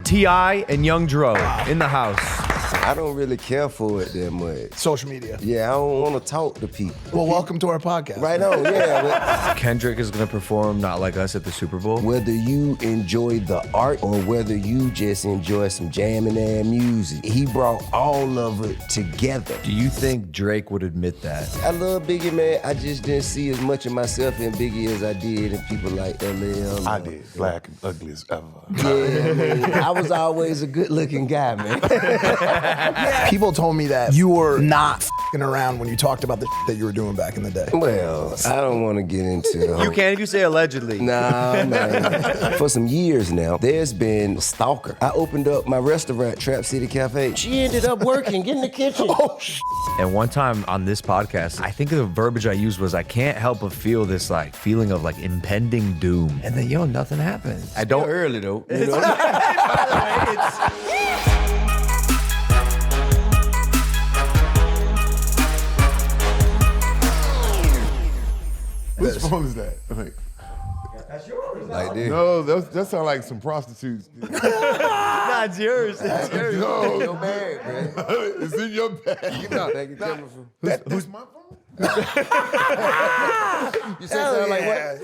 T.I. and Young Dro in the house. I don't really care for it that much. Social media. Yeah, I don't want to talk to people. Well, welcome to our podcast. Right on, yeah. Kendrick is going to perform Not Like Us at the Super Bowl. Whether you enjoy the art or whether you just enjoy some jamming and music, he brought all of it together. Do you think Drake would admit that? I love Biggie, man. I just didn't see as much of myself in Biggie as I did in people like LL. I did. Black and ugly as ever. Yeah, man. I was always a good-looking guy, man. People told me that you were not f***ing around when you talked about the shit that you were doing back in the day. Well, I don't want to get into You can if you say allegedly. Nah, man. For some years now, there's been Stalker. I opened up my restaurant, Trap City Cafe. She ended up working, get in the kitchen. Oh, shit. And one time on this podcast, I think the verbiage I used was, I can't help but feel this like feeling of like impending doom. And then, nothing happened. I don't. Still early though. You know? By the way, it's... Which phone is that? Like, That's yours. Like this. no, that sounds like some prostitutes. Nah, it's yours. It's yours. No, Your bag, man. it's in your bag. No, thank you, Timothy. Who's my phone? You say something like what?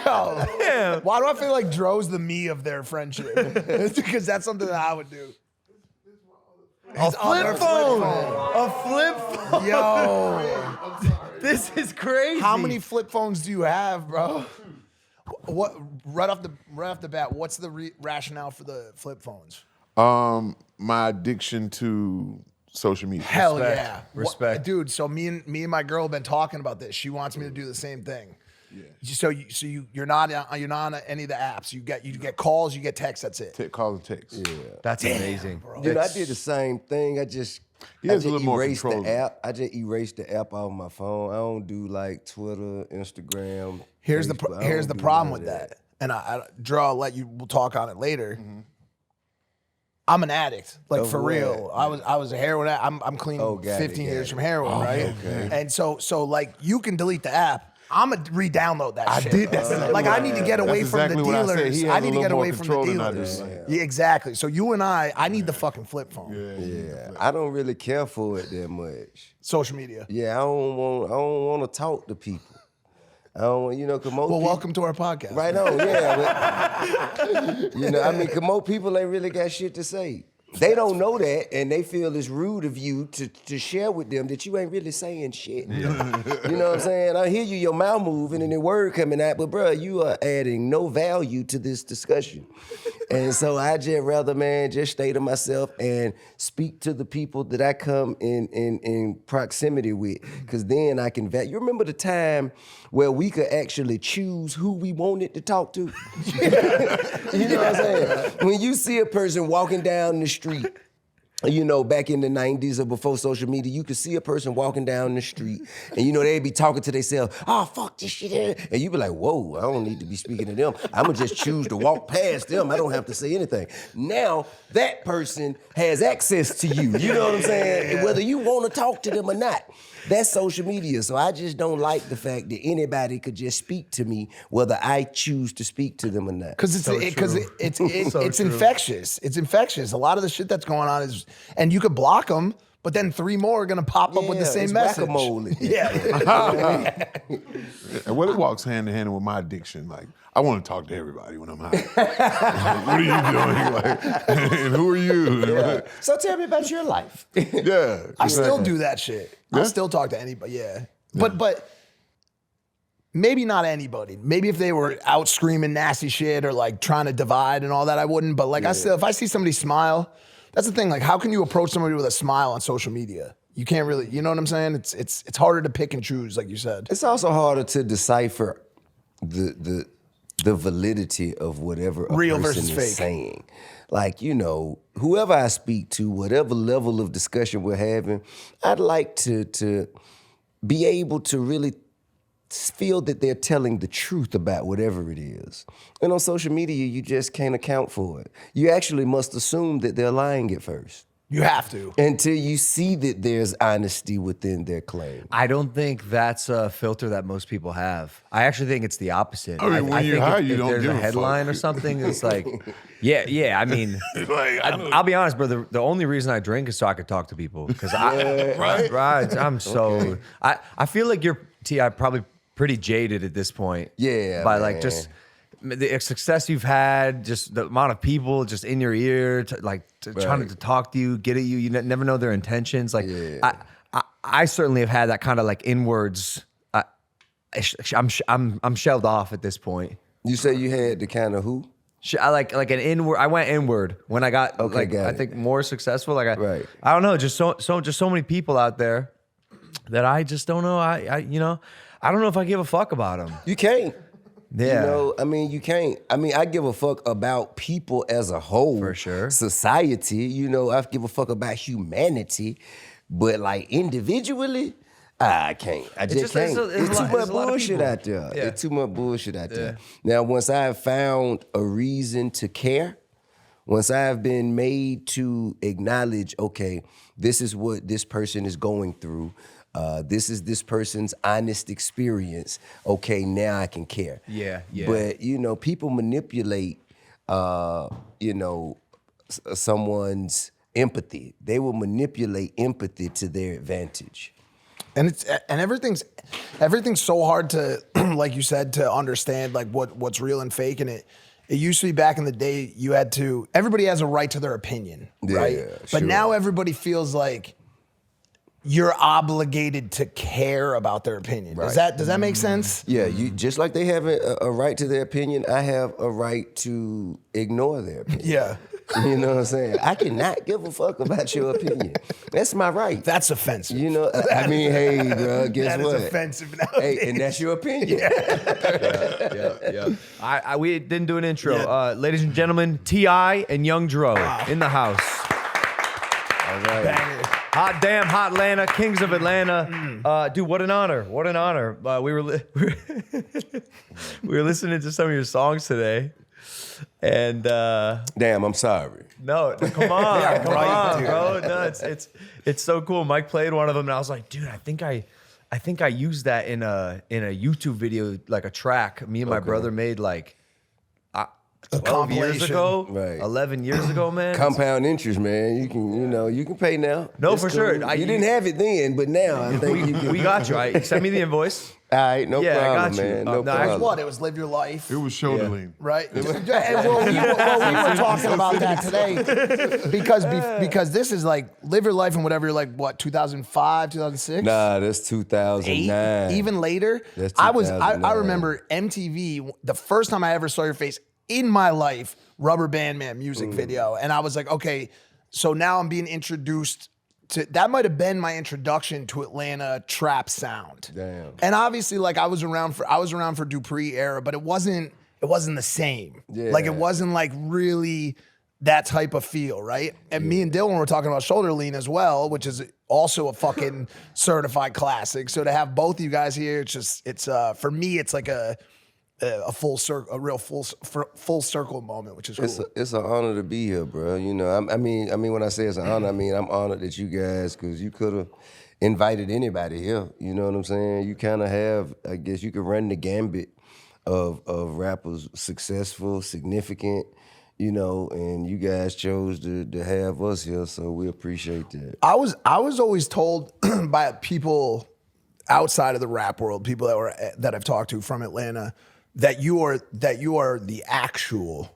Yo. Damn. Why do I feel like Dro's the me of their friendship? It's because that's something that I would do. A flip phone. A flip phone. Yo. This is crazy. How many flip phones do you have, bro? What right off the bat? What's the rationale for the flip phones? My addiction to social media. Hell yeah, Respect. dude. So me and my girl have been talking about this. She wants me to do the same thing. Yeah. So you're not on any of the apps. You get calls, you get texts. That's it. Call and text. Yeah. That's amazing. bro. Dude, I did the same thing. I just erased the app. I just erased the app off my phone. I don't do like Twitter, Instagram. Here's Facebook. the problem with that. And Dro, I'll let you. We'll talk on it later. Mm-hmm. I'm an addict, like for what? real. I was a heroin addict. I'm clean 15 years from heroin, right? Okay. And so like you can delete the app. I'm gonna re-download that shit. I did. That's like I need to get away from exactly the what I said. dealers. He I has need a to get little away more from the control than I dealers. do. Yeah, exactly. So you and I need the fucking flip phone. Yeah, I don't really care for it that much. Social media. Yeah, I don't want to talk to people. I don't, cause most people, Welcome to our podcast. Right on, yeah. But, cause most people ain't really got shit to say. They don't know that, and they feel it's rude of you to share with them that you ain't really saying shit. You know what I'm saying? I hear you, your mouth moving and the word coming out, but bro, you are adding no value to this discussion. And so I just rather, man, just stay to myself and speak to the people that I come in proximity with, because then I can value. You remember the time where we could actually choose who we wanted to talk to? You know what I'm saying? When you see a person walking down the street, back in the 90s or before social media, you could see a person walking down the street and, they'd be talking to themselves, oh, fuck this shit. And you'd be like, whoa, I don't need to be speaking to them. I'm going to just choose to walk past them. I don't have to say anything. Now, that person has access to you. You know what I'm saying? Yeah. Whether you want to talk to them or not. That's social media. So I just don't like the fact that anybody could just speak to me, whether I choose to speak to them or not. Because it's infectious. It's infectious. A lot of the shit that's going on is, and you could block them, but then 3 more are gonna pop up with the same message. Whack-a-mole. Yeah. And what it walks hand in hand with my addiction, like I want to talk to everybody when I'm high. What are you doing? Like, and who are you? Yeah. So tell me about your life. Yeah, I still do that shit. Yeah? I still talk to anybody. Yeah. But maybe not anybody. Maybe if they were out screaming nasty shit or like trying to divide and all that, I wouldn't. But like if I see somebody smile, that's the thing. Like, how can you approach somebody with a smile on social media? You can't really. You know what I'm saying? It's harder to pick and choose, like you said. It's also harder to decipher the validity of whatever a Real person versus is fake. saying. Like, whoever I speak to, whatever level of discussion we're having, I'd like to be able to really feel that they're telling the truth about whatever it is. And on social media, you just can't account for it. You actually must assume that they're lying at first. You have to. until you see that there's honesty within their claim. I don't think that's a filter that most people have. I actually think it's the opposite. I mean, when you're think high, if you don't there's give a a headline fuck. or something, it's like, yeah. I mean, I'll be honest, bro. The only reason I drink is so I could talk to people because I'm so. I feel like you're T.I. probably pretty jaded at this point. Yeah, by like man. just the success you've had, just the amount of people just in your ear, trying to talk to you, get at you. You never know their intentions. Like I certainly have had that kind of like inwards. I'm shelled off at this point. You say you had the kind of who? I like an inward. I went inward when I got Okay, got I it. think more successful. Like Right. I don't know, just so many people out there that I just don't know. I don't know if I give a fuck about them. You can't. Yeah. You know, I mean, you can't. I mean, I give a fuck about people as a whole. For sure. Society, you know, I give a fuck about humanity. But like individually, I can't. I just can't. It's too much bullshit out there. Yeah. It's too much bullshit out there. Now, once I have found a reason to care, once I have been made to acknowledge, okay, this is what this person is going through. This is this person's honest experience. Okay, now I can care. Yeah. But you know, people manipulate, someone's empathy. They will manipulate empathy to their advantage. And everything's so hard to, like you said, to understand like what's real and fake. And it used to be back in the day, everybody has a right to their opinion, right? Yeah, But sure. now everybody feels like you're obligated to care about their opinion. Right. Does that make sense? Yeah, you just like they have a right to their opinion, I have a right to ignore their opinion. Yeah. You know what I'm saying? I cannot give a fuck about your opinion. That's my right. That's offensive. You know, I mean, hey, bro, guess That what? is offensive nowadays. Hey, and that's your opinion. Yeah. We didn't do an intro. Ladies and gentlemen, T.I. and Young Dro in the house. All right. Banger. Hot damn, hot Atlanta, Kings of Atlanta. Dude, what an honor. What an honor. We were listening to some of your songs today. And Damn, I'm sorry. no, come on, Yeah, come right, on, dude. bro. No, it's so cool. Mike played one of them, and I was like, dude, I think I used that in a YouTube video, like a track. Me and my brother made like 12 years compilation. ago, Right. 11 years ago, man. Compound interest, man. You can pay now. No, It's for sure. You didn't have it then, but now I think you can. We got you. Right? Send me the invoice. All right, no Yeah, I problem, got you. man. No, No actually, problem. What? It was live your life. It was shoulder lean. Right. And we were talking about that today because this is like live your life and whatever. You're like what 2005, 2006. Nah, that's 2009. Even later. That's I 2009. remember MTV. The first time I ever saw your face in my life, Rubber Band Man music video, and I was like, okay, so now I'm being introduced to that. Might have been my introduction to Atlanta trap sound. Damn. And obviously, like I was around for Dupree era, but it wasn't the same. Yeah. Like it wasn't like really that type of feel, right? And me and Dylan were talking about Shoulder Lean as well, which is also a fucking certified classic. So to have both of you guys here, it's for me, it's like a full circle, a real full circle moment, which is cool. It's an honor to be here, bro. You know, I mean, when I say it's an honor, I mean I'm honored that you guys, because you could have invited anybody here. You know what I'm saying? You kind of have, I guess, you could run the gambit of rappers, successful, significant. You know, and you guys chose to have us here, so we appreciate that. I was always told by people outside of the rap world, people that I've talked to from Atlanta, that you are the actual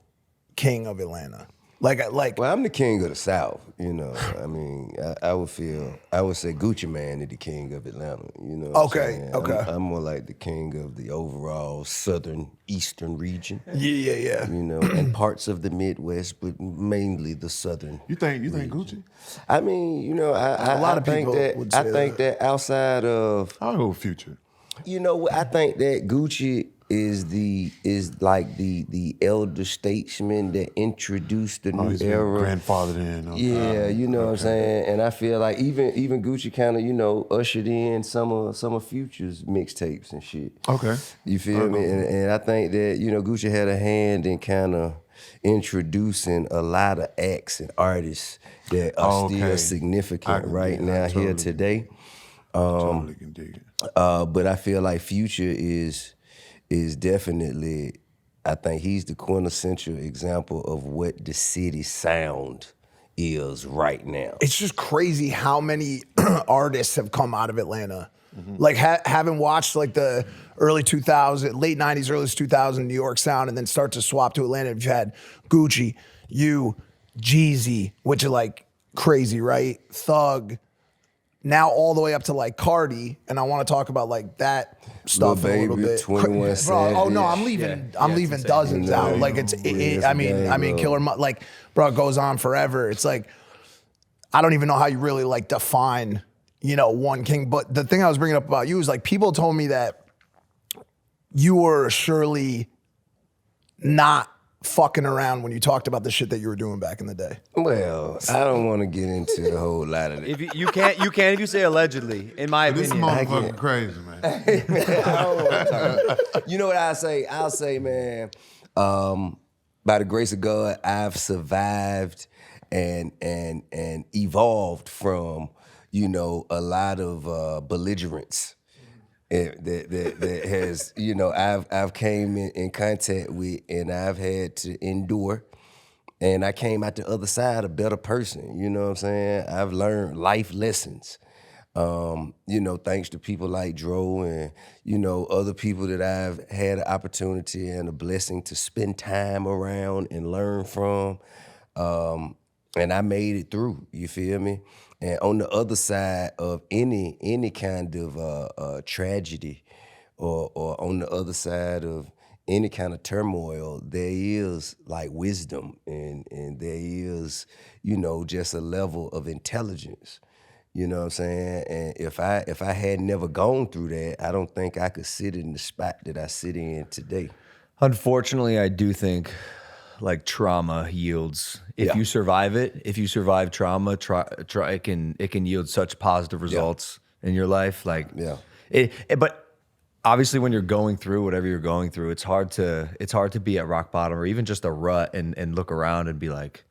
king of Atlanta. Like Well, I'm the king of the South, you know. I mean, I would say Gucci Man is the king of Atlanta, you know. What Okay, I'm saying? okay. I'm more like the king of the overall southern, eastern region. yeah. You know, and parts of the Midwest, but mainly the southern. You think Gucci? I mean, you know, I lot of think people that would say I think that outside of, I'll go Future. you know, I think that Gucci is like the elder statesman that introduced the new He's era. grandfathered in. Yeah, you know what I'm saying? And I feel like even Gucci kind of, you know, ushered in some of Future's mixtapes and shit. Okay. You feel me? And I think that, you know, Gucci had a hand in kind of introducing a lot of acts and artists that are still significant right now here today. Totally can dig it. But I feel like Future is definitely, I think he's the quintessential example of what the city sound is right now. It's just crazy how many artists have come out of Atlanta. Like having watched like the early 2000s, late 90s, early 2000s New York sound, and then start to swap to Atlanta. You've had Gucci, you, Jeezy, which are like crazy, right? Thug. Now all the way up to like Cardi, and I want to talk about like that stuff a little bit. 21 bro, oh no, I'm leaving. I'm leaving dozens out. Like I mean, Killer, like, bro, it goes on forever. It's like I don't even know how you really like define, one king. But the thing I was bringing up about you is like people told me that you were surely not fucking around when you talked about the shit that you were doing back in the day. Well, I don't want to get into the whole lot of it. If you can't if you say allegedly, in my This opinion. motherfucker crazy, man. I don't want to talk about it. You know what I say? I'll say, man, by the grace of God, I've survived and evolved from, a lot of belligerence that has, I've came in contact with, and I've had to endure. And I came out the other side a better person, you know what I'm saying? I've learned life lessons, thanks to people like Dro and, other people that I've had an opportunity and a blessing to spend time around and learn from. And I made it through, you feel me? And on the other side of any kind of tragedy or on the other side of any kind of turmoil, there is like wisdom and there is, just a level of intelligence. You know what I'm saying? And if I had never gone through that, I don't think I could sit in the spot that I sit in today. Unfortunately, I do think like trauma yields. If you survive it, if you survive trauma, it can yield such positive results in your life. Like, but obviously, when you're going through whatever you're going through, it's hard to be at rock bottom or even just a rut and look around and be like,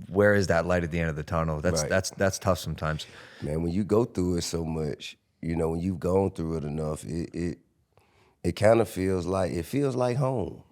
where is that light at the end of the tunnel? That's tough sometimes. Man, when you go through it so much, when you've gone through it enough, it kind of feels like home.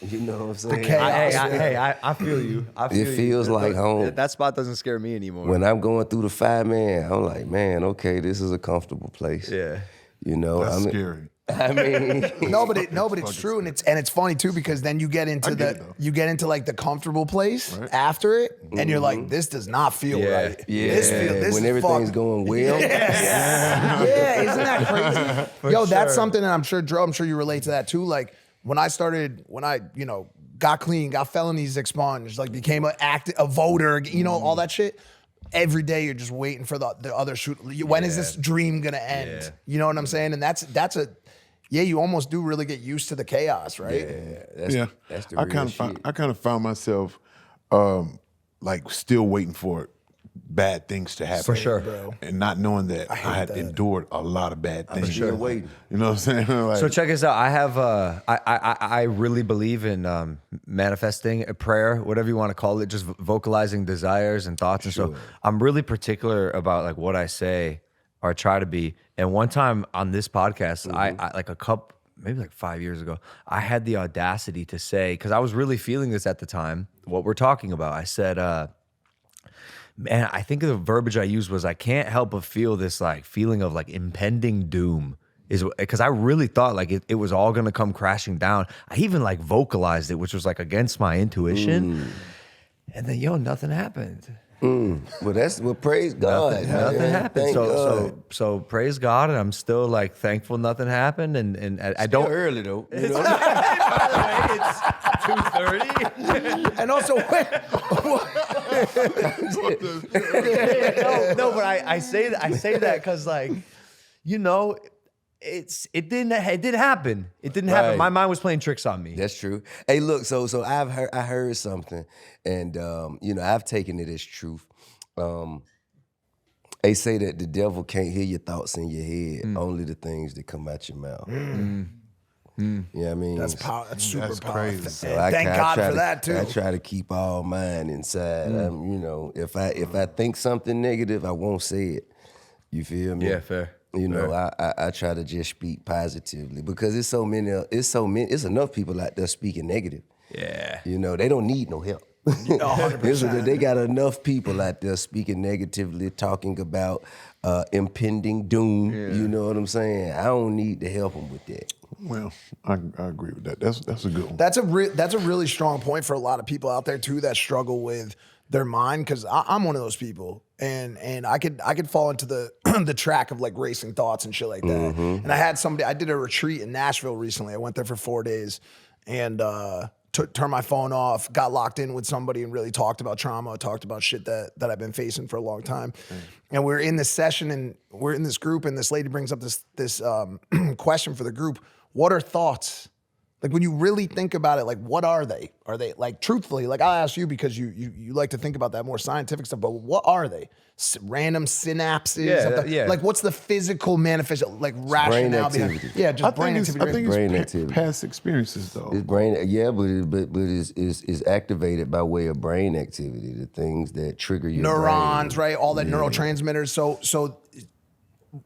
You know what I'm saying? I feel you. It feels like home. That spot doesn't scare me anymore. When I'm going through the fire, man, I'm like, man, okay, this is a comfortable place. Yeah. That's scary. I mean, no, but it's true, and it's funny too because then you get into like the comfortable place after it, and you're like, this does not feel right. Yeah, this when everything's going well. Yeah, isn't that crazy? Yo, that's something, and I'm sure you relate to that too. Like when I got clean, got felonies expunged, like became a voter, all that shit. Every day you're just waiting for the other shoot. When is this dream gonna end? Yeah. You know what I'm saying? And that's you almost do really get used to the chaos, right? Yeah, that's the real shit. I kind of found myself like still waiting for bad things to happen. For sure. Bro. And not knowing that I had endured a lot of bad things. I'm still waiting. You know what I'm saying? Like, So check this out. I have I really believe in manifesting a prayer, whatever you want to call it, just vocalizing desires and thoughts. And so I'm really particular about like what I say or try to be. And one time on this podcast, I like maybe like 5 years ago, I had the audacity to say, because I was really feeling this at the time, what we're talking about. I said, man, I think the verbiage I used was I can't help but feel this like feeling of like impending doom, is because I really thought like it was all gonna come crashing down. I even like vocalized it, which was like against my intuition. And then nothing happened. Well, praise God. Nothing happened. Thank God. So praise God, and I'm still like thankful nothing happened. And I don't early though. By the way, it's 2:30. And also, no, but I say that because like, it didn't happen. It didn't happen. My mind was playing tricks on me. That's true. Hey, look, so I heard something, and I've taken it as truth. They say that the devil can't hear your thoughts in your head, only the things that come out your mouth. You know what I mean? That's super That's powerful. crazy. So And thank God for that too. I try to keep all mine inside. You know, if I think something negative, I won't say it. You feel me? Yeah, fair. You know, I try to just speak positively because it's enough people out there speaking negative. Yeah. You know, they don't need no help. 100%. They got enough people out there speaking negatively, talking about impending doom. You know what I'm saying? I don't need to help them with that. Well, I agree with that. That's a good one. That's a really strong point for a lot of people out there too that struggle with their mind, because I'm one of those people, and I could fall into the the track of like racing thoughts and shit like that. And I did a retreat in Nashville recently. I went there for 4 days, and turned my phone off, got locked in with somebody, and really talked about trauma, talked about shit that I've been facing for a long time. And we're in this session, and we're in this group, and this lady brings up this question for the group: what are thoughts? Like, when you really think about it, like, what are they? Are they, like, truthfully, like, I'll ask you because you like to think about that more scientific stuff, but what are they? Random synapses? Yeah. Like, what's the physical manifestation, like, rationale behind activity. Yeah, just brain I activity. think Brain it's activity. past experiences though. It's brain, but it's activated by way of brain activity. The things that trigger your Neurons, brain. right? All that neurotransmitters. So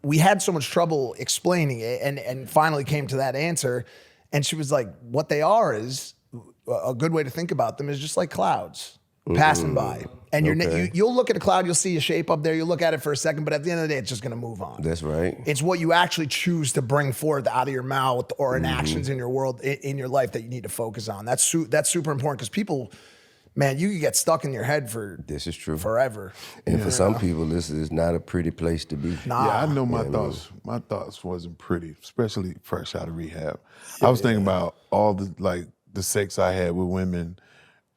we had so much trouble explaining it, and finally came to that answer. And she was like, what they are is, a good way to think about them is just like clouds passing by. And you'll look at a cloud, you'll see a shape up there, you'll look at it for a second, but at the end of the day, it's just gonna move on. That's right. It's what you actually choose to bring forth out of your mouth or in actions in your world, in your life, that you need to focus on. That's super important, because people, man, you can get stuck in your head for This is true. forever. And for some people, this is not a pretty place to be. Yeah, I know my thoughts. My thoughts wasn't pretty, especially fresh out of rehab. I was thinking about all the sex I had with women,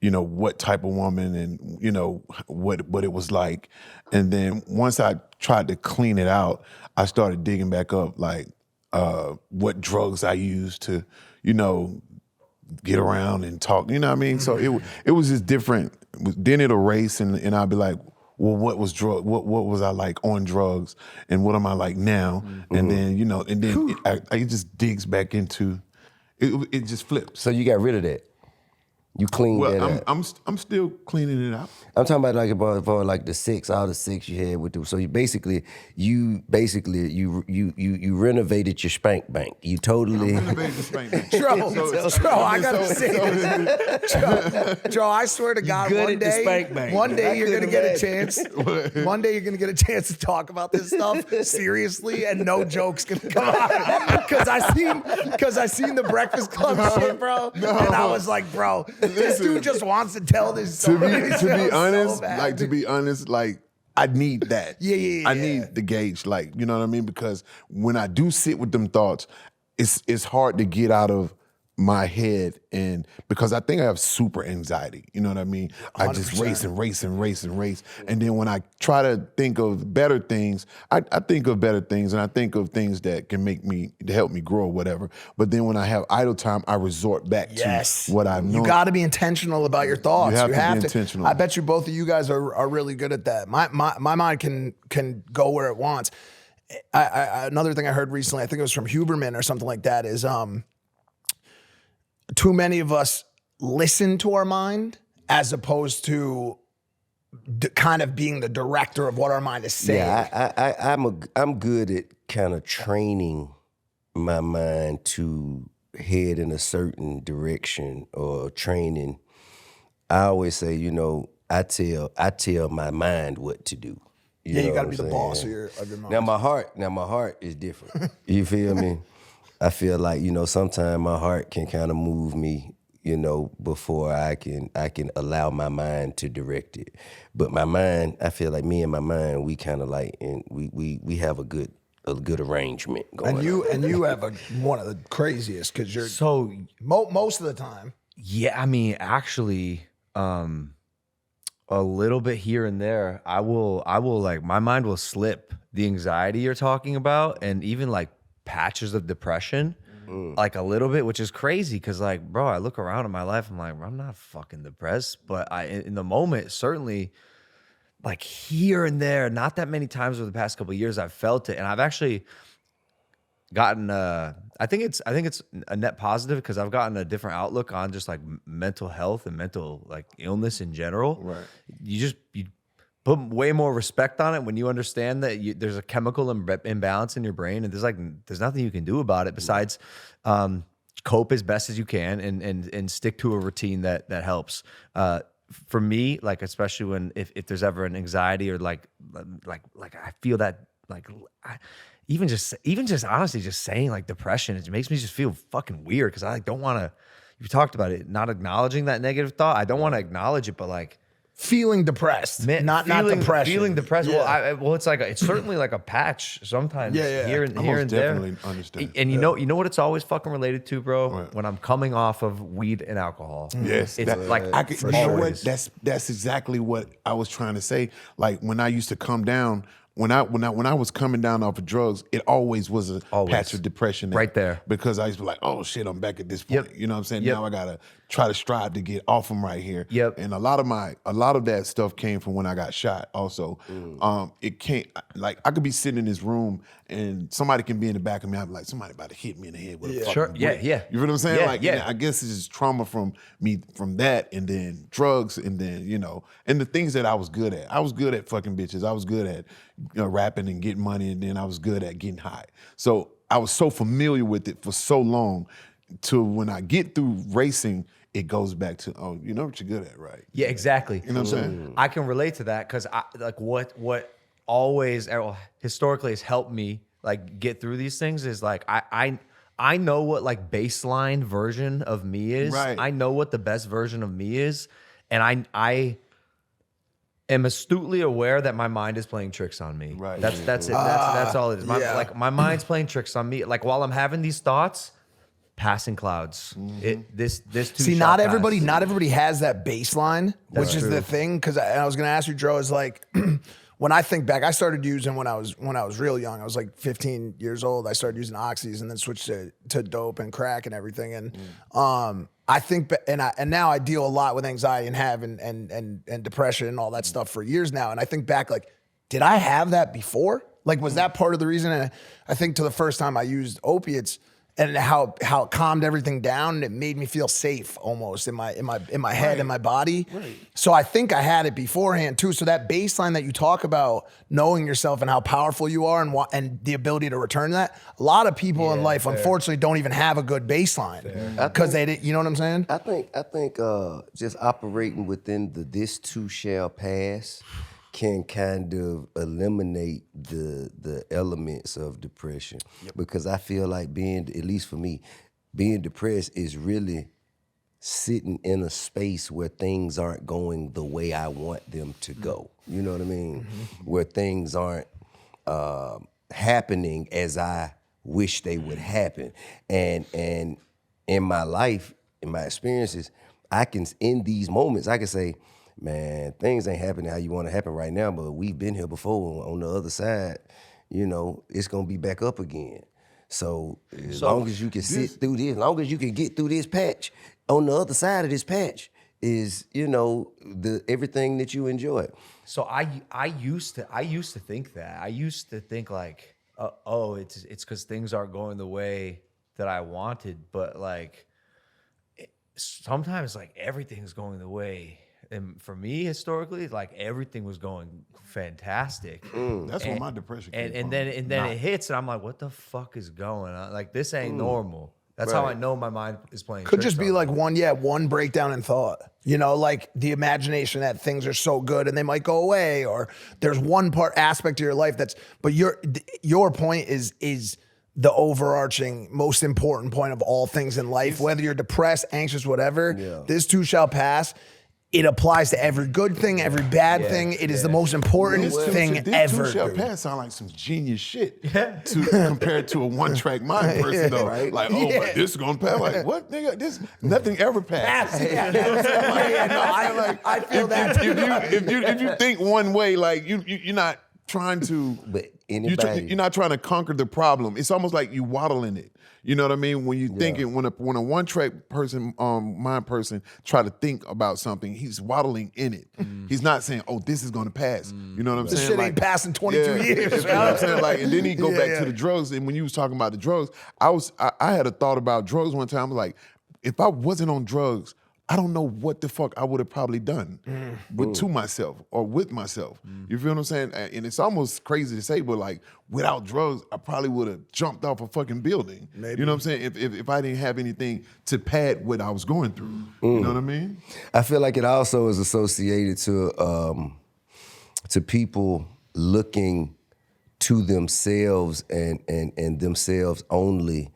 you know, what type of woman, and you know what it was like. And then once I tried to clean it out, I started digging back up like what drugs I used to, you know, get around and talk. You know what I mean? So it was just different. Then it'll race, and I'll be like, well, what was what was I like on drugs, and what am I like now? And then, you know, and then it just digs back into it. It just flips. So you got rid of that. You cleaned that Well, out. I'm still cleaning it out. I'm talking about like about like the sex, all the sex you had with them. So you basically renovated your spank bank. You totally. Joe, I gotta say this. Joe, I swear to God, good at the spank bank. one day I you're gonna couldn't get a imagine. chance. One day you're gonna get a chance to talk about this stuff seriously, and no jokes gonna come out. Because I seen the Breakfast Club shit, bro, and I was like, bro, this dude just wants to tell this To story. be honest, So bad. I need that. Yeah. I need the gauge, like, you know what I mean? Because when I do sit with them thoughts, it's hard to get out of my head, and because I think I have super anxiety, you know what I mean? I just 100%. race. And then when I try to think of better things, I think of better things, and I think of things that can to help me grow or whatever. But then when I have idle time, I resort back to what I know. You got to be intentional about your thoughts. You have to be intentional. I bet you both of you guys are really good at that. My mind can go where it wants. Another thing I heard recently, I think it was from Huberman or something like that, is too many of us listen to our mind as opposed to kind of being the director of what our mind is saying. Yeah, I'm good at kind of training my mind to head in a certain direction, or training. I always say, you know, I tell my mind what to do. You got to be the saying? boss of your mind. Now my heart is different. You feel me? I feel like, you know, sometimes my heart can kind of move me, you know, before I can allow my mind to direct it. But my mind, I feel like me and my mind, we kind of like, and we have a good arrangement going on. And you have one of the craziest, because you're So most of the time. yeah, I mean, actually, a little bit here and there. I will like, my mind will slip the anxiety you're talking about, and even like patches of depression, like a little bit, which is crazy, because like, bro, I look around in my life, I'm like, I'm not fucking depressed, but in the moment, certainly, like here and there, not that many times over the past couple of years, I've felt it. And I've actually, gotten I think it's a net positive because I've gotten a different outlook on just like mental health and mental like illness in general. Right. You put way more respect on it when you understand that there's a chemical imbalance in your brain, and there's nothing you can do about it besides cope as best as you can and stick to a routine that helps. For me, like especially when if there's ever an anxiety or like I feel that even just honestly just saying like depression, it makes me just feel fucking weird because I like don't want to. You talked about it, not acknowledging that negative thought. I don't want to acknowledge it, but like. Feeling depressed, not depression. Feeling depressed. Yeah. Well, it's like it's certainly like a patch sometimes. Here and there. Definitely understand. And you know what it's always fucking related to, bro. Right. When I'm coming off of weed and alcohol. Yes, it's you know what? That's exactly what I was trying to say. Like when I used to come down. When I was coming down off of drugs, it always was a patch of depression right there. Because I used to be like, oh shit, I'm back at this point. Yep. You know what I'm saying? Yep. Now I gotta try to strive to get off them right here. Yep. And a lot of that stuff came from when I got shot. Also, it can't like I could be sitting in this room and somebody can be in the back of me. I'm like, somebody about to hit me in the head with a fucking brick. Yeah. You know what I'm saying? Yeah, like, yeah. I guess it's just trauma from me from that, and then drugs, and then and the things that I was good at. I was good at fucking bitches. I was good at rapping and getting money, and then I was good at getting high. So I was so familiar with it for so long, to when I get through racing, it goes back to, oh, you know what you're good at, right? Yeah, exactly. You know what I'm saying? I can relate to that because like what always historically has helped me like get through these things is like I know what like baseline version of me is. Right. I know what the best version of me is, and I am astutely aware that my mind is playing tricks on me. Right. That's it. That's all it is. Yeah. Like my mind's playing tricks on me. Like while I'm having these thoughts, passing clouds. This too. See, shall not pass. everybody has that baseline, which is the thing. Because I was gonna ask you, Joe, is like when I think back, I started using when I was real young. I was like 15 years old. I started using oxys and then switched to dope and crack and everything. And I think, and now I deal a lot with anxiety and and depression and all that stuff for years now. And I think back, like, did I have that before? Like, was that part of the reason? And I think to the first time I used opiates, and how it calmed everything down, and it made me feel safe almost in my head and my body. Right. So I think I had it beforehand too. So that baseline that you talk about, knowing yourself and how powerful you are, and the ability to return that, a lot of people in life unfortunately don't even have a good baseline because they didn't. You know what I'm saying? I think just operating within this too shall pass can kind of eliminate the elements of depression. Because I feel like at least for me, being depressed is really sitting in a space where things aren't going the way I want them to go. You know what I mean? Where things aren't happening as I wish they would happen. And in my life, in my experiences, in these moments, I can say, man, things ain't happening how you want to happen right now, but we've been here before. On the other side, it's going to be back up again. So as long as you can sit through this, as long as you can get through this patch, on the other side of this patch is, everything that you enjoy. So I used to think that. I used to think like, it's because things aren't going the way that I wanted, but like sometimes like everything's going the way. And for me, historically, like everything was going fantastic. That's where my depression came from. And then it hits, and I'm like, what the fuck is going on? Like, this ain't normal. That's how I know my mind is playing. Could just be like one breakdown in thought. Like the imagination that things are so good and they might go away, or there's one aspect of your life but your point is the overarching, most important point of all things in life, whether you're depressed, anxious, whatever, this too shall pass. It applies to every good thing, every bad thing. It is the most important thing ever. This too shall pass sound like some genius shit compared to a one-track mind person though. Right? Like, but this is gonna pass. Like, what, nigga? This nothing ever passes. I feel that. If you think one way, like you're not trying to. But anybody, you're not trying to conquer the problem. It's almost like you waddle in it. You know what I mean? When you thinking, when a one track person, mind person, try to think about something, he's waddling in it. He's not saying, "Oh, this is gonna pass." You know what I'm This saying? shit ain't passing 22 years. You know what I'm saying? Like, and then he go back to the drugs. And when you was talking about the drugs, I had a thought about drugs one time. Like, if I wasn't on drugs, I don't know what the fuck I would have probably done to myself or with myself. You feel what I'm saying? And it's almost crazy to say, but like without drugs, I probably would have jumped off a fucking building. Maybe. You know what I'm saying? If I didn't have anything to pad what I was going through. You know what I mean? I feel like it also is associated to people looking to themselves and themselves only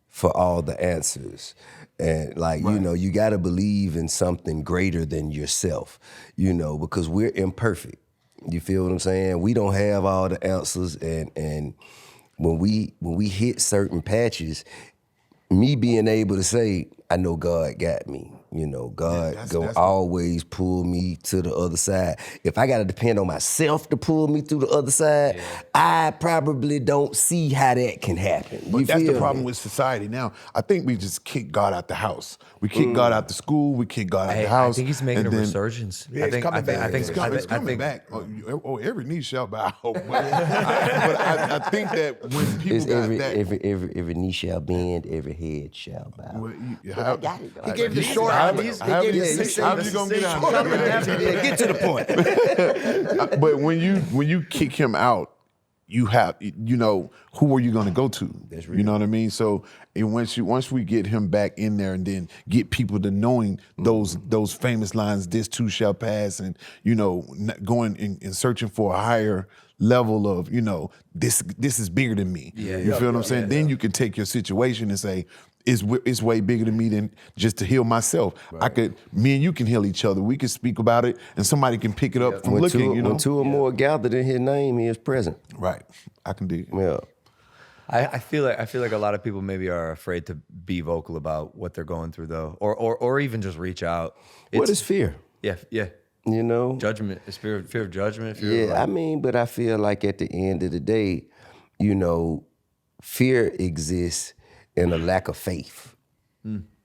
for all the answers. And like, you know, you got to believe in something greater than yourself, you know, because we're imperfect. You feel what I'm saying? We don't have all the answers. And when we hit certain patches, me being able to say, I know God got me. You know, God gonna always pull me to the other side. If I gotta depend on myself to pull me through the other side, I probably don't see how that can happen. But that's the problem with society now. I think we just kick God out the house. We kick God out the school. We kick God out the house. I think he's making a resurgence. Yeah, it's coming back. It's coming back. Oh, every knee shall bow. But I think that when people got that, every knee shall bend, every head shall bow. He gave the short. How you gonna get out? Get to the point. But when you kick him out, you have, you know, who are you going to go to? That's real. You know what I mean? So and once we get him back in there and then get people to knowing those famous lines, this too shall pass, and you know, going and searching for a higher level of, you know, this is bigger than me. You feel what I'm saying? Then you can take your situation and say, it's way bigger than me than just to heal myself. Me and you can heal each other. We can speak about it, and somebody can pick it up from looking. You know, when two or more gathered in His name, He is present. Right. I can dig it. Yeah. I feel like a lot of people maybe are afraid to be vocal about what they're going through, though, or even just reach out. What is fear? Yeah. You know, judgment, fear of judgment. I mean, but I feel like at the end of the day, you know, fear exists in a lack of faith.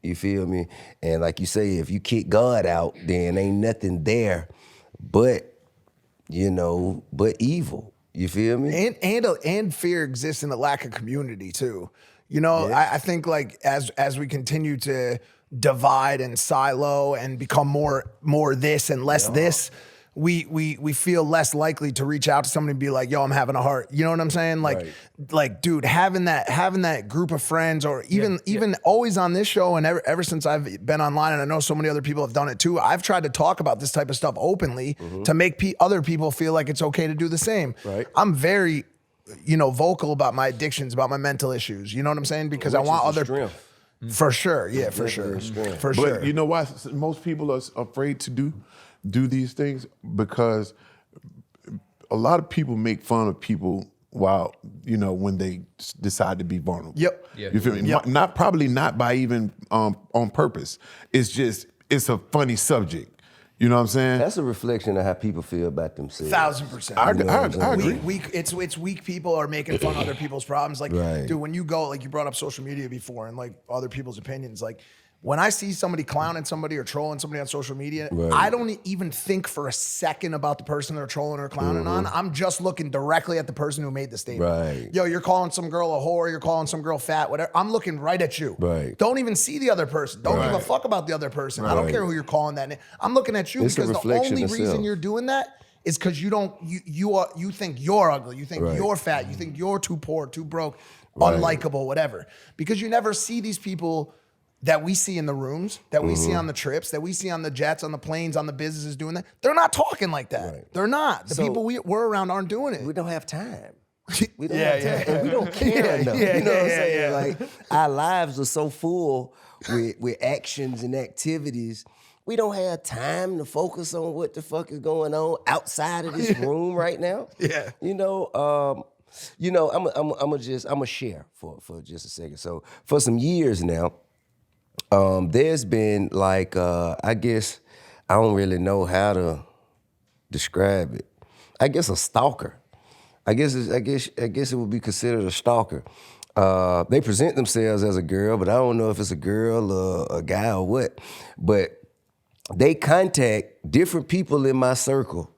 You feel me? And like you say, if you kick God out, then ain't nothing there but, you know, but evil. You feel me? And fear exists in the lack of community too. You know, I think like as we continue to divide and silo and become more this and less this, we feel less likely to reach out to somebody and be like, yo, I'm having a heart. You know what I'm saying? Like, dude, having that group of friends, or even always on this show, and ever since I've been online, and I know so many other people have done it too, I've tried to talk about this type of stuff openly to make other people feel like it's okay to do the same. Right. I'm very, you know, vocal about my addictions, about my mental issues. You know what I'm saying? Because I want other strength. For sure. Yeah, for sure. For sure. But you know why most people are afraid to do these things? Because a lot of people make fun of people while, you know, when they decide to be vulnerable. Yep. You feel me? Yep. Probably not by even on purpose. It's a funny subject. You know what I'm saying? That's a reflection of how people feel about themselves. 1000%. I agree. It's weak people are making fun of other people's problems. Like, dude, when you go, like you brought up social media before and like other people's opinions, like when I see somebody clowning somebody or trolling somebody on social media, I don't even think for a second about the person they're trolling or clowning on. I'm just looking directly at the person who made the statement. Right. Yo, you're calling some girl a whore, you're calling some girl fat, whatever. I'm looking right at you. Right. Don't even see the other person. Don't give a fuck about the other person. I don't care who you're calling that name. I'm looking at you because the only reason you're doing that is because you think you're ugly, you think you're fat, you think you're too poor, too broke, unlikable, whatever. Because you never see these people that we see in the rooms, that we see on the trips, that we see on the jets, on the planes, on the businesses doing that. They're not talking like that. Right. They're not. The people we're around aren't doing it. We don't have time. We don't have time. And we don't care enough. You know what I'm saying? Like, our lives are so full with actions and activities. We don't have time to focus on what the fuck is going on outside of this room right now. Yeah. You know, I'm gonna share for just a second. So for some years now, there's been like, I guess, I don't really know how to describe it. I guess a stalker I guess it would be considered a stalker. They present themselves as a girl, but I don't know if it's a girl or a guy or what. But they contact different people in my circle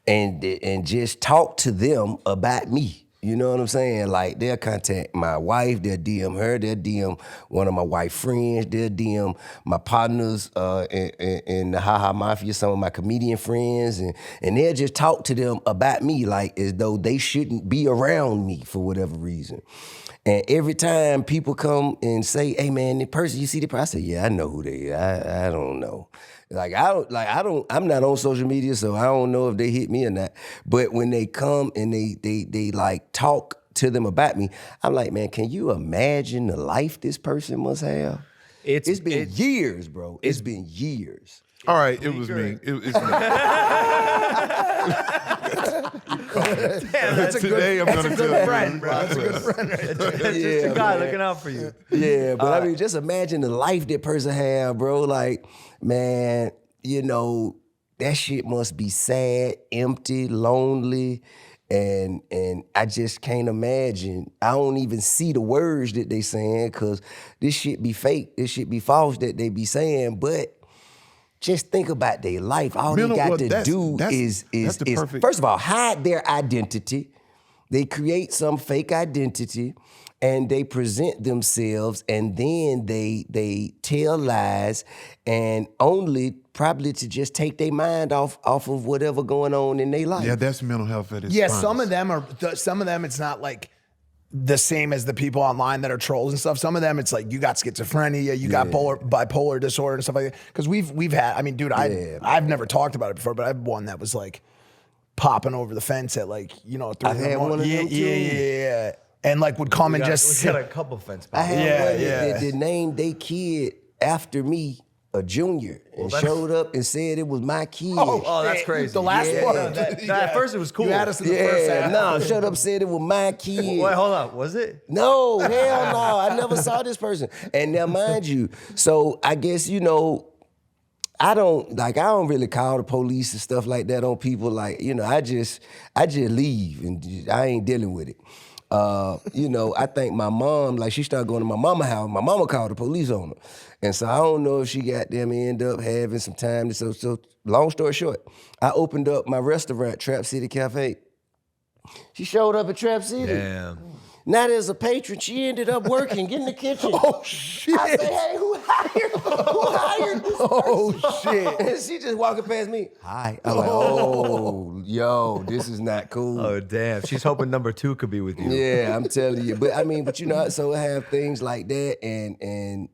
and just talk to them about me. You know what I'm saying? Like, they'll contact my wife, they'll DM her, they'll DM one of my wife's friends, they'll DM my partners in the Ha Mafia, some of my comedian friends, and they'll just talk to them about me like as though they shouldn't be around me for whatever reason. And every time people come and say, "Hey man, the person, you see the person," I say, "Yeah, I know who they are. I don't know." I'm not on social media, so I don't know if they hit me or not. But when they come and they like talk to them about me, I'm like, man, can you imagine the life this person must have? It's been years, bro. It's been years. All right, it was me. It's me. That's Today I'm gonna tell you. friend, bro. That's a good friend. Right there. That's just a guy looking out for you. Yeah, but I mean, just imagine the life that person have, bro. Like, man, you know, that shit must be sad, empty, lonely, and I just can't imagine. I don't even see the words that they saying because this shit be fake, this shit be false that they be saying, but just think about their life. All they got to do is first of all, hide their identity. They create some fake identity and they present themselves, and then they tell lies, and only probably to just take their mind off of whatever going on in their life. Yeah, that's mental health at its Yeah, finest. some of them it's not like the same as the people online that are trolls and stuff. Some of them it's like you got schizophrenia, you got bipolar disorder and stuff like that. Because we've had, I mean, dude, I've never talked about it before, but I have one that was like popping over the fence at like, 3 I've had one of them too. Yeah. And like would come and just We got a couple fence I pops. had one that named they kid after me, a junior, and showed up and said it was my kid. Oh, that's crazy. The last Yeah. one. At first it was cool. You had us in the first half. No, showed up, said it was my kid. Wait, hold on. Was it? No, hell no. I never saw this person. And now, mind you, so I guess, I don't really call the police and stuff like that on people. Like, I just leave and I ain't dealing with it. I think my mom, like she started going to my mama's house. My mama called the police on her. And so I don't know if she got them end up having some time. So long story short, I opened up my restaurant, Trap City Cafe. She showed up at Trap City. Damn. Not as a patron, she ended up working, getting in the kitchen. Oh, shit. I say, hey, who hired this person? Oh, shit. And she just walking past me. Hi. I'm like, oh, yo, this is not cool. Oh, damn. She's hoping number 2 could be with you. Yeah, I'm telling you. But I mean, so I have things like that and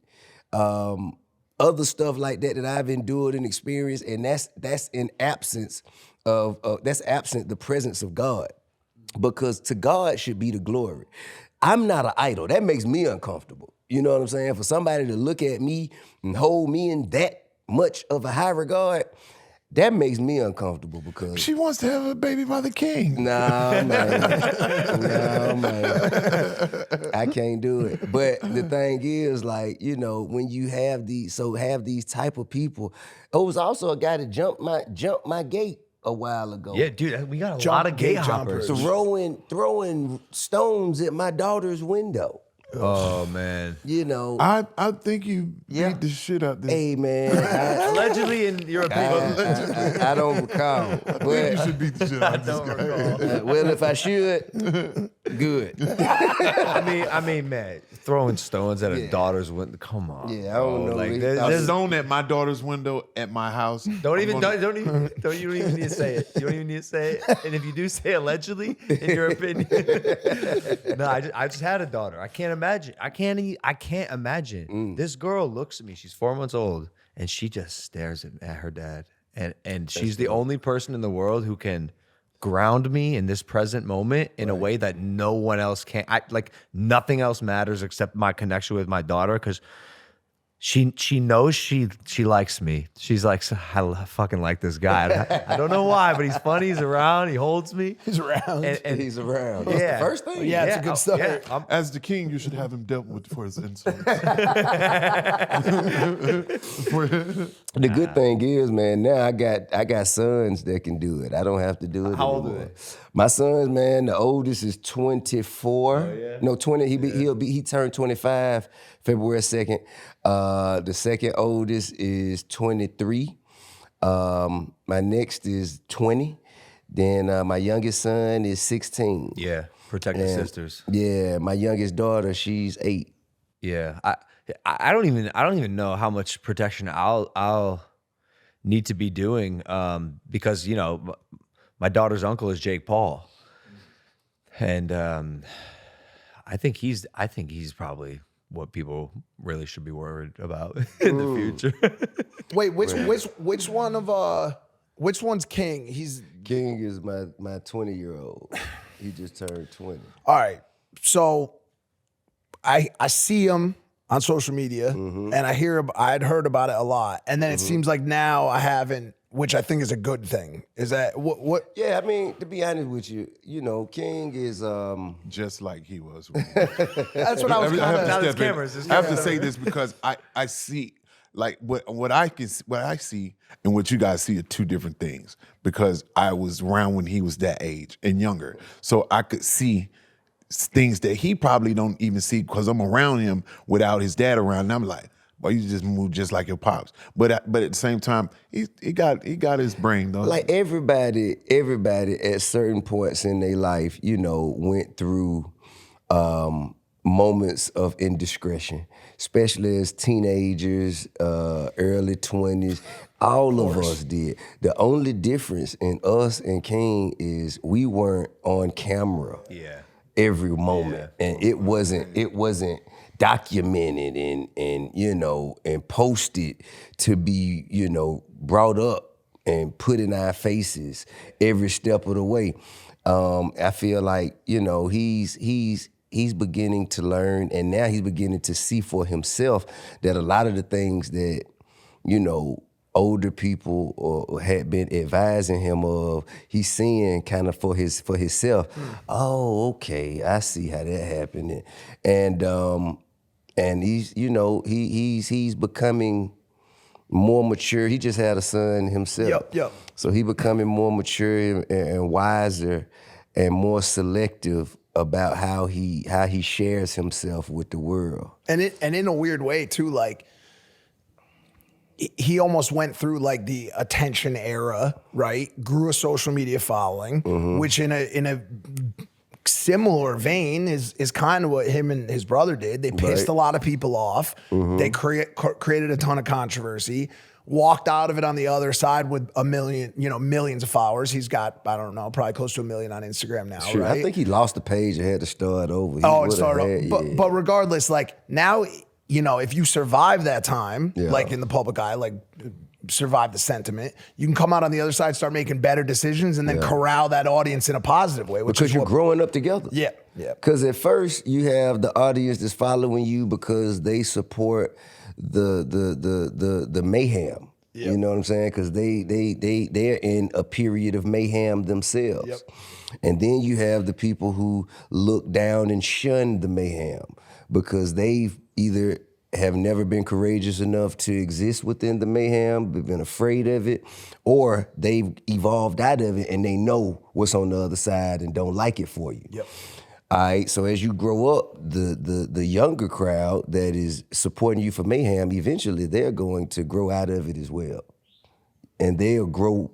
other stuff like that I've endured and experienced, and that's in absence that's absent the presence of God. Because to God should be the glory. I'm not an idol. That makes me uncomfortable. You know what I'm saying? For somebody to look at me and hold me in that much of a high regard, that makes me uncomfortable because She wants to have a baby by the king. Nah, man. I can't do it. But the thing is, like, when you have these type of people, it was also a guy that jumped my gate a while ago. Yeah, dude, we got a lot of gay hoppers. Throwing stones at my daughter's window. Oh, man. I think you beat the shit out this. Hey, man. Allegedly, in your opinion. I don't recall. You But, should beat the shit out this guy. well, if I should, good. I mean, man, throwing stones at a daughter's window. Come on. Yeah, I don't know. Like, Rick. there's Stone at my daughter's window at my house. Don't even need to say it. You don't even need to say it. And if you do say allegedly, in your opinion, no, I just had a daughter. I can't imagine. I can't imagine. This girl looks at me. She's 4 months old, and she just stares at her dad. And she's the only person in the world who can ground me in this present moment in a way that no one else can. Nothing else matters except my connection with my daughter, because she knows she likes me. She's like, I fucking like this guy. I don't know why, but he's funny. He's around. He holds me. He's around. And He's around. That's Yeah. the first thing. Yeah, it's a good start. Yeah, As the king, you should have him dealt with for his insults. The good thing is, man, now I got sons that can do it. I don't have to do it How old anymore. are they? My sons, man, the oldest is 24. Oh, yeah? No, 20. He turned 25 February 2nd. The second oldest is 23. My next is 20. Then my youngest son is 16. Yeah, protect the sisters. Yeah, my youngest daughter, she's 8. Yeah, I don't even know how much protection I'll need to be doing because you know my daughter's uncle is Jake Paul, and I think he's probably what people really should be worried about in the future. Wait, which one of which one's King? He's King is my 20-year-old. He just turned 20. all right. So I see him on social media, and I'd heard about it a lot, and then it seems like now I haven't, which I think is a good thing. Is that what? Yeah, I mean, to be honest with you, you know, King is Just like he was. That's what I was I have kind to of. there's step in. cameras, I have to say this because I see like what I see and what you guys see are two different things because I was around when he was that age and younger, so I could see things that he probably don't even see because I'm around him without his dad around, and I'm like, boy, you just move just like your pops. But at the same time, he got his brain though. like everybody at certain points in their life, you know, went through moments of indiscretion, especially as teenagers, early 20s. All of us did. The only difference in us and King is we weren't on camera. Yeah. Every moment, and it wasn't documented and you know and posted to be, you know, brought up and put in our faces every step of the way. I feel like, you know, he's beginning to learn, and now he's beginning to see for himself that a lot of the things that, you know, older people or had been advising him of, he's seeing kind of for himself. Oh, okay, I see how that happened, and he's, you know, he's becoming more mature. He just had a son himself. Yep. So he becoming more mature and wiser and more selective about how he shares himself with the world. And in a weird way too, like he almost went through like the attention era, right? Grew a social media following, which in a similar vein is kind of what him and his brother did. They pissed a lot of people off. They created a ton of controversy. Walked out of it on the other side with millions of followers. He's got, I don't know, probably close to 1 million on Instagram now, Sure, right? I think he lost the page and had to start over. It started over. But regardless, like now, you know, if you survive that time, like in the public eye, like survive the sentiment, you can come out on the other side, start making better decisions, and then corral that audience in a positive way. Because you're growing up together. Yeah. Because at first you have the audience that's following you because they support the mayhem. Yep. You know what I'm saying? Because they're in a period of mayhem themselves. Yep. And then you have the people who look down and shun the mayhem because they've either have never been courageous enough to exist within the mayhem, been afraid of it, or they've evolved out of it and they know what's on the other side and don't like it for you. Yep. All right, so as you grow up, the younger crowd that is supporting you for mayhem, eventually they're going to grow out of it as well. And they'll grow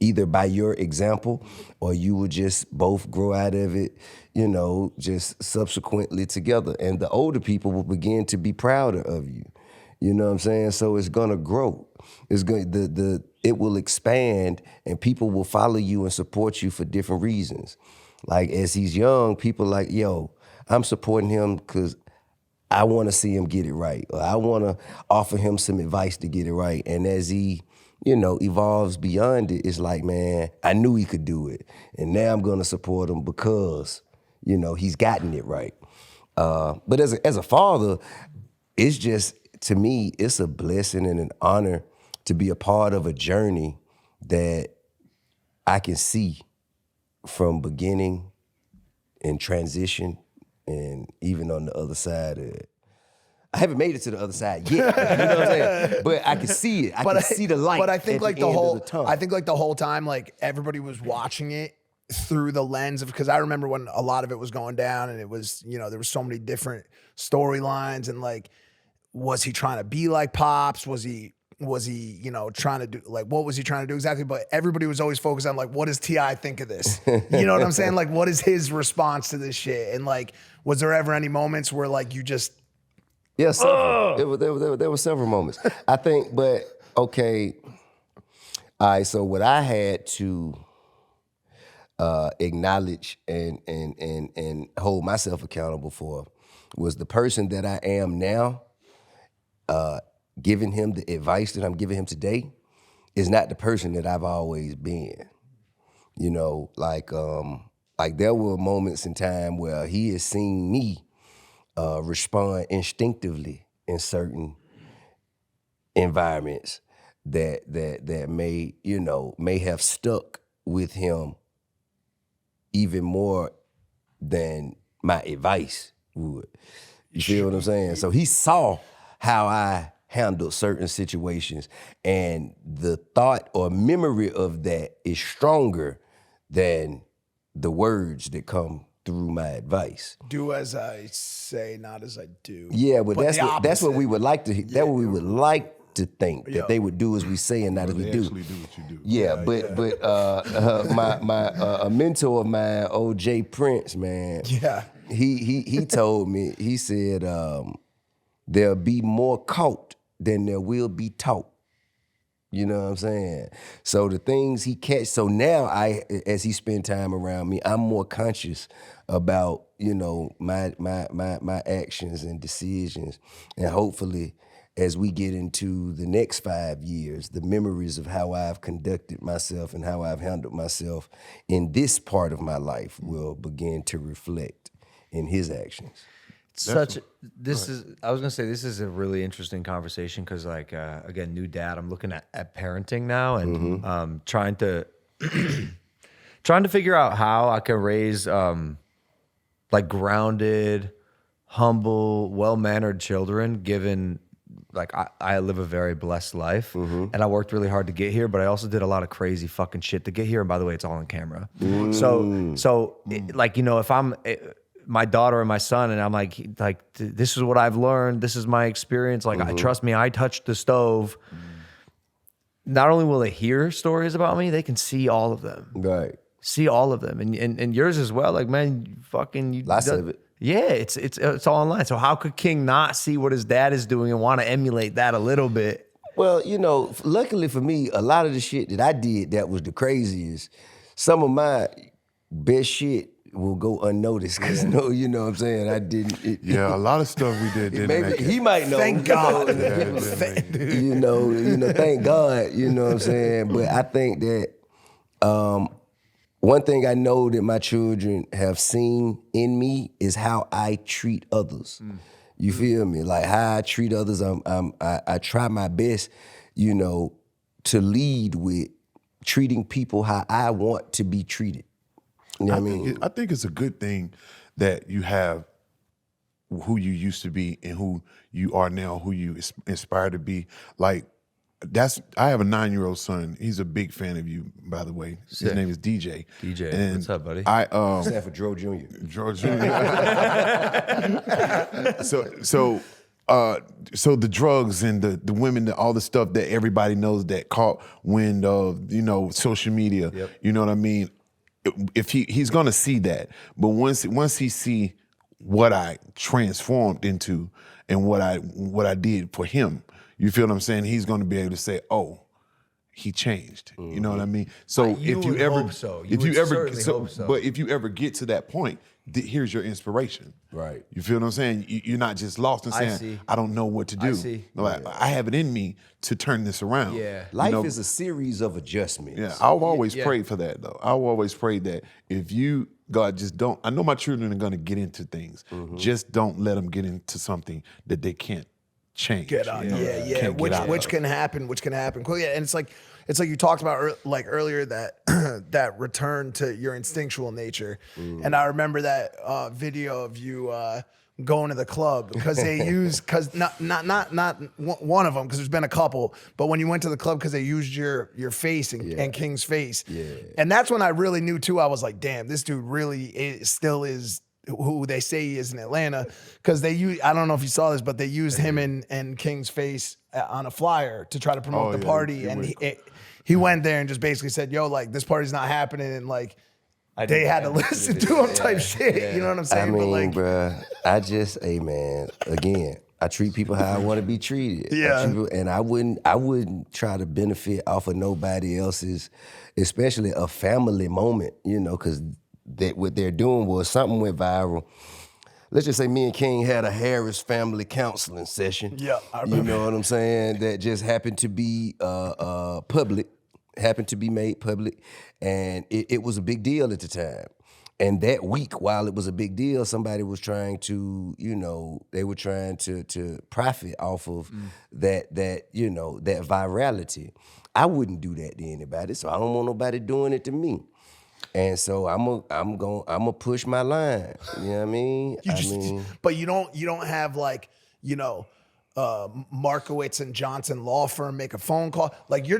either by your example or you will just both grow out of it, you know, just subsequently together. And the older people will begin to be prouder of you. You know what I'm saying? So it's gonna grow. It's going it will expand and people will follow you and support you for different reasons. Like as he's young, people like, yo, I'm supporting him because I want to see him get it right. Or I want to offer him some advice to get it right. And as he, you know, evolves beyond it, it's like, man, I knew he could do it. And now I'm going to support him because, you know, he's gotten it right. But as a father, it's just to me, it's a blessing and an honor to be a part of a journey that I can see from beginning and transition, and even on the other side of it. I haven't made it to the other side yet, you know what I'm saying? But I can see it. I can see the light. But I think at like the end of the tunnel. I think like the whole time, like everybody was watching it through the lens of, because I remember when a lot of it was going down, and it was, you know, there were so many different storylines, and like, was he trying to be like Pops? Was he, you know, trying to do, like, what was he trying to do exactly? But everybody was always focused on like, what does T.I. think of this? You know what I'm saying? Like, what is his response to this shit? And like, was there ever any moments where like you just, yeah, several. There were several moments. I think, but okay. All right, so what I had to acknowledge and hold myself accountable for was the person that I am now, giving him the advice that I'm giving him today is not the person that I've always been. You know, like there were moments in time where he has seen me respond instinctively in certain environments that may have stuck with him even more than my advice would. You feel what I'm saying? So he saw how I handled certain situations, and the thought or memory of that is stronger than the words that come through my advice. do as I say, not as I do? Yeah, but that's the what we opposite. would like to. That's what we would like to think that they would do as we say and not as we do. Actually do what you do. Yeah, but my mentor of mine, O.J. Prince, man. Yeah. He told me. He said there'll be more caught than there will be taught. You know what I'm saying? So the things he catch. So now as he spend time around me, I'm more conscious about, you know, my actions and decisions, and hopefully, as we get into the next 5 years, the memories of how I've conducted myself and how I've handled myself in this part of my life will begin to reflect in his actions. This is a really interesting conversation because, like, again, new dad. I'm looking at parenting now and trying to figure out how I can raise like grounded, humble, well-mannered children. Given like I live a very blessed life, and I worked really hard to get here, but I also did a lot of crazy fucking shit to get here. And by the way, it's all on camera. So like, you know, if I'm my daughter and my son, and I'm like, this is what I've learned. This is my experience. Like, trust me, I touched the stove. Not only will they hear stories about me, they can see all of them. Right. See all of them, and yours as well. Like, man, Lots of it. Yeah, it's all online. So how could King not see what his dad is doing and want to emulate that a little bit? Well, you know, luckily for me, a lot of the shit that I did that was the craziest, some of my best shit will go unnoticed because you know what I'm saying? I didn't. Yeah, a lot of stuff we did didn't make it. He might know. Thank God. You know, thank God, you know what I'm saying? But I think that one thing I know that my children have seen in me is how I treat others. You feel me? Like how I treat others, I try my best, you know, to lead with treating people how I want to be treated. You know what I mean? I think it's a good thing that you have who you used to be and who you are now, who you aspire to be. Like, I have a 9-year-old son. He's a big fan of you, by the way. His name is DJ. DJ, And what's up, buddy? Stand for Dro Jr. George Jr. So the drugs and the women, all the stuff that everybody knows that caught wind of, you know, social media. Yep. You know what I mean? If he's gonna see that, but once he see what I transformed into and what I did for him, you feel what I'm saying? He's gonna be able to say, "Oh, he changed." You know what I mean? So You if you would ever, hope so. if you ever, certainly hope so. but if you ever get to that point, here's your inspiration. Right. You feel what I'm saying? You're not just lost and I saying, see. I don't know what to do. see. Like, I have it in me to turn this around. Yeah. Life is a series of adjustments. Yeah, I've always prayed for that, though. I've always prayed that if you, God, just don't, I know my children are going to get into things. Just don't let them get into something that they can't change. Get on, yeah. Can't get out Which of. can happen. Cool, yeah. And it's like you talked about earlier that that return to your instinctual nature. And I remember that video of you going to the club because they used not one of them because there's been a couple, but when you went to the club because they used your face and King's face. Yeah. And that's when I really knew too. I was like, damn, this dude really still is who they say he is in Atlanta, because I don't know if you saw this, but they used him and King's face on a flyer to try to promote the party, and he went there and just basically said, yo, like, this party's not happening, and like they had to listen to him type shit. You know what I'm saying? I mean, but like, bruh, hey man, again, I treat people how I want to be treated. Yeah. And I wouldn't try to benefit off of nobody else's, especially a family moment, you know, because what they're doing was something went viral. Let's just say me and King had a Harris family counseling session. Yeah, I you remember. know what I'm saying? That just happened to be public, happened to be made public, and it was a big deal at the time. And that week, while it was a big deal, somebody was trying to, you know, they were trying to profit off of that, you know, that virality. I wouldn't do that to anybody, so I don't want nobody doing it to me. And so I'm gonna push my line. You know what I mean? But you don't have like, you know, Markowitz and Johnson law firm make a phone call. Like you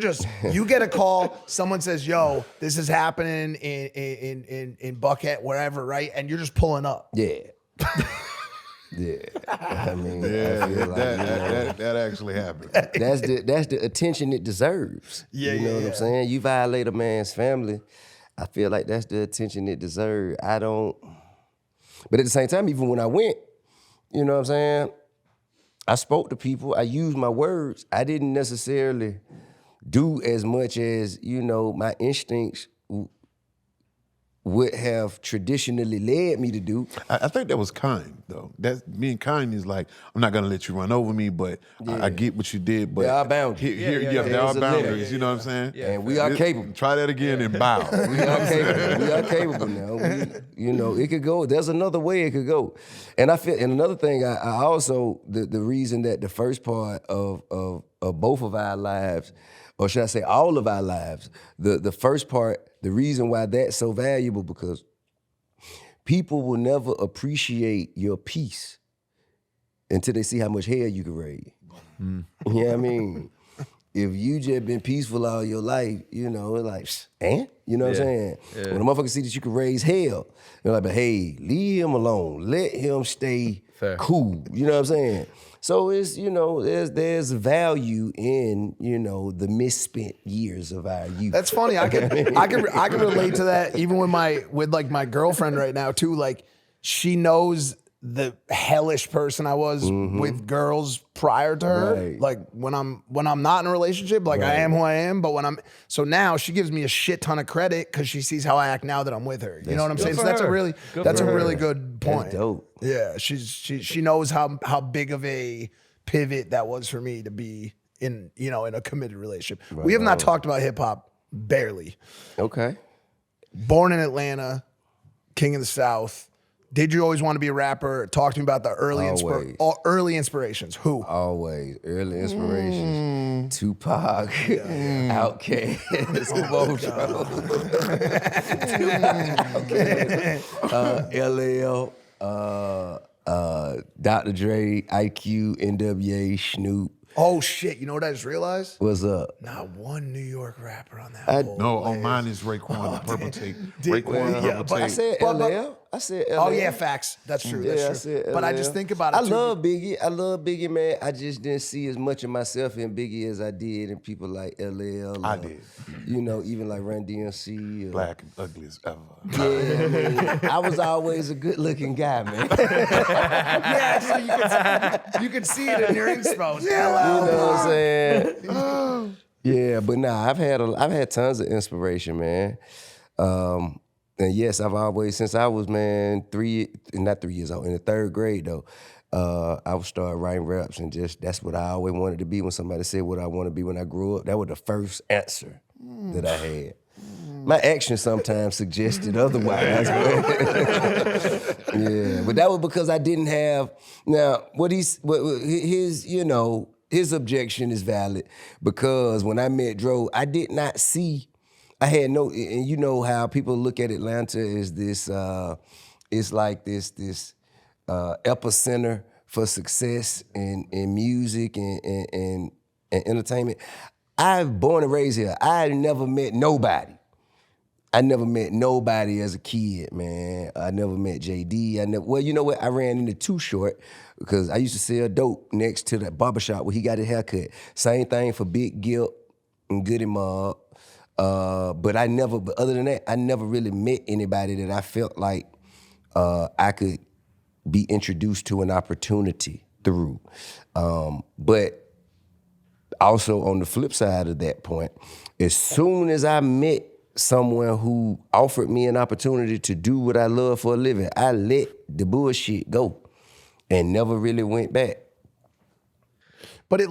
get a call, someone says, yo, this is happening in Buckhead, wherever, right? And you're just pulling up. Yeah. Yeah. I mean, That actually happened. that's the attention it deserves. Yeah, you know what I'm saying? You violate a man's family, I feel like that's the attention it deserves. But at the same time, even when I went, you know what I'm saying? I spoke to people, I used my words. I didn't necessarily do as much as, you know, my instincts would have traditionally led me to do. I think that was kind, though. That's being kind is like, I'm not gonna let you run over me, but I get what you did. But there are boundaries. There are There's a boundaries. limit. You know what I'm saying? And we are capable. Try that again and bow. We are capable now. You know, it could go. There's another way it could go. And I feel, and another thing, I also, the reason that the first part of both of our lives, or should I say all of our lives, the first part, the reason why that's so valuable, because people will never appreciate your peace until they see how much hell you can raise. You know what I mean? If you just been peaceful all your life, you know, it's like, you know what I'm saying? Yeah. When a motherfucker see that you can raise hell, they're like, but hey, leave him alone. Let him stay cool. You know what I'm saying? So it's, you know, there's value in, you know, the misspent years of our youth. That's funny. I can relate to that even with my girlfriend right now too. Like she knows the hellish person I was with girls prior to her. Right. Like when I'm not in a relationship, like I am who I am. But so now she gives me a shit ton of credit because she sees how I act now that I'm with her. You know what I'm saying? So that's a really good point. That's dope. Yeah, she knows how big of a pivot that was for me to be in a committed relationship. We have not talked about hip hop barely. Okay. Born in Atlanta, King of the South. Did you always want to be a rapper? Talk to me about the early inspirations. Who? Always. Early inspirations. Tupac, OutKast, LL, Dr. Dre, IQ, NWA, Snoop. Oh shit! You know what I just realized? What's up? Not one New York rapper on that. Whole No, list. on mine is Raekwon, the purple tape. Raekwon, yeah, purple but I tape. said LL. I said LL. Oh yeah, facts. That's true. Yeah, I That's true. said But I LL. just think about it. I too. love Biggie, man. I just didn't see as much of myself in Biggie as I did in people like LL. I did. You know, even like Run DMC. Black and ugly as ever. Yeah, I mean, I was always a good-looking guy, man. Yeah, so you can see it in your inspo. You know what I'm saying? Yeah, but nah, I've had tons of inspiration, man. And yes, I've always, since I was, man, not 3 years old, in the 3rd grade though, I would start writing raps, and just that's what I always wanted to be. When somebody said what I want to be when I grew up, that was the first answer that I had. My actions sometimes suggested otherwise. Yeah, but that was because I didn't have. Now, his objection is valid because when I met Dro, I did not see. I had no, and you know how people look at Atlanta as this. It's like this epicenter for success in music and entertainment. I've born and raised here. I never met nobody. I never met nobody as a kid, man. I never met JD. Well, you know what? I ran into Too Short because I used to sell dope next to that barbershop where he got his haircut. Same thing for Big Gilt and Goody Mob. But other than that, I never really met anybody that I felt like I could be introduced to an opportunity through. But also on the flip side of that point, as soon as I met someone who offered me an opportunity to do what I love for a living, I let the bullshit go and never really went back. But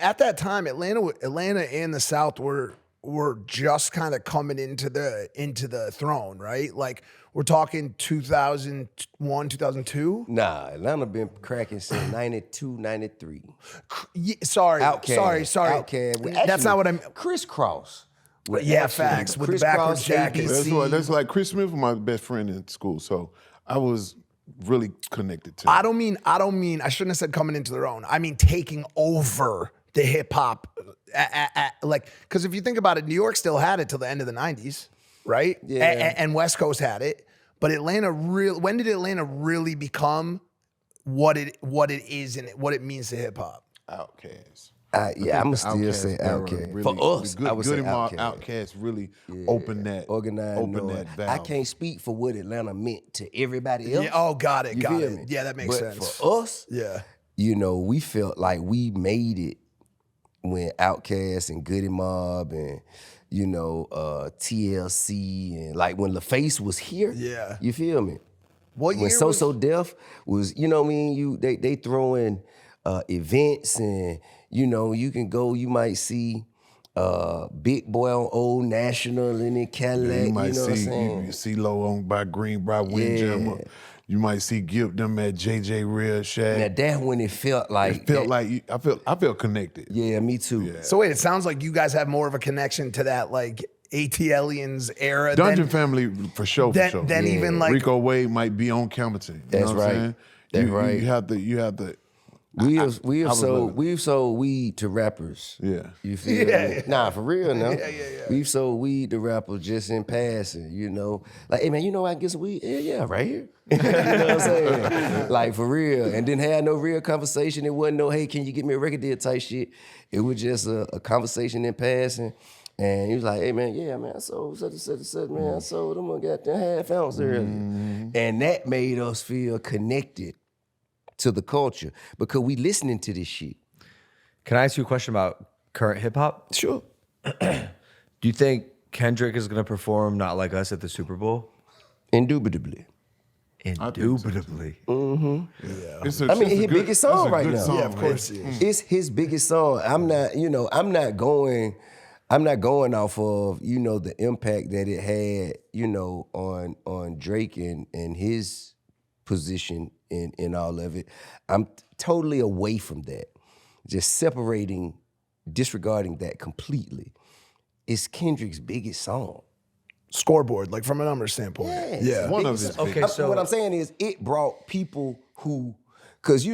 at that time, Atlanta and the South were just kind of coming into the throne, right? Like we're talking 2001, 2002. Nah, Atlanta been cracking since 92, 93. Sorry. OutKast. That's not what I'm. Crisscross. Yeah, facts. With the backwards jacket. That's like Chris Smith was my best friend in school, so I was really connected to. I don't mean. I shouldn't have said coming into their own. I mean taking over the hip hop, like because if you think about it, New York still had it till the end of the '90s, right? Yeah. And West Coast had it, but Atlanta when did Atlanta really become what it is and what it means to hip hop? OutKast. I'm gonna still say OutKast. Really, For us, I would say OutKast. OutKast. OutKast really opened that valve. I can't speak for what Atlanta meant to everybody else. Yeah, oh, got it. You Got feel it. me? Yeah, that makes but sense. For us, Yeah. we felt like we made it when OutKast and Goody Mob and TLC and like when LaFace was here. Yeah. You feel me? What When year So Def was, they throwing events and you can go, you might see Big Boy on Old National and in Cadillac. You might what I'm see saying? you see Low on by Greenbrier Windjammer. You might see Gilt them at JJ Real Shack. Now that's when it felt like I felt connected. Yeah, me too. Yeah. So wait, it sounds like you guys have more of a connection to that like ATLians era. Dungeon Family for sure. Then even like Rico Wade might be on Camerton. You know what I'm saying? That's right. You have to. We've sold weed to rappers. Yeah. You feel me? Nah, for real now. Yeah. We've sold weed to rappers just in passing, Like, hey man, I can get some weed? Yeah, right here. You know what I'm saying? Like for real. And didn't have no real conversation. It wasn't no, hey, can you get me a record deal type shit. It was just a conversation in passing. And he was like, hey man, I sold such and such, man. I sold them a goddamn half ounce earlier. And that made us feel connected to the culture because we listening to this shit. Can I ask you a question about current hip hop? Sure. Do you think Kendrick is going to perform Not Like Us at the Super Bowl? Indubitably. Indubitably. Mm-hmm. Yeah. It's his biggest song right now. Yeah, of course it is. It's his biggest song. I'm not going off of, the impact that it had, on Drake and his position in all of it. I'm totally away from that. Just disregarding that completely. It's Kendrick's biggest song. Scoreboard, like from a number standpoint. Yeah. One of his Okay, biggest. so what I'm saying is it brought people who, because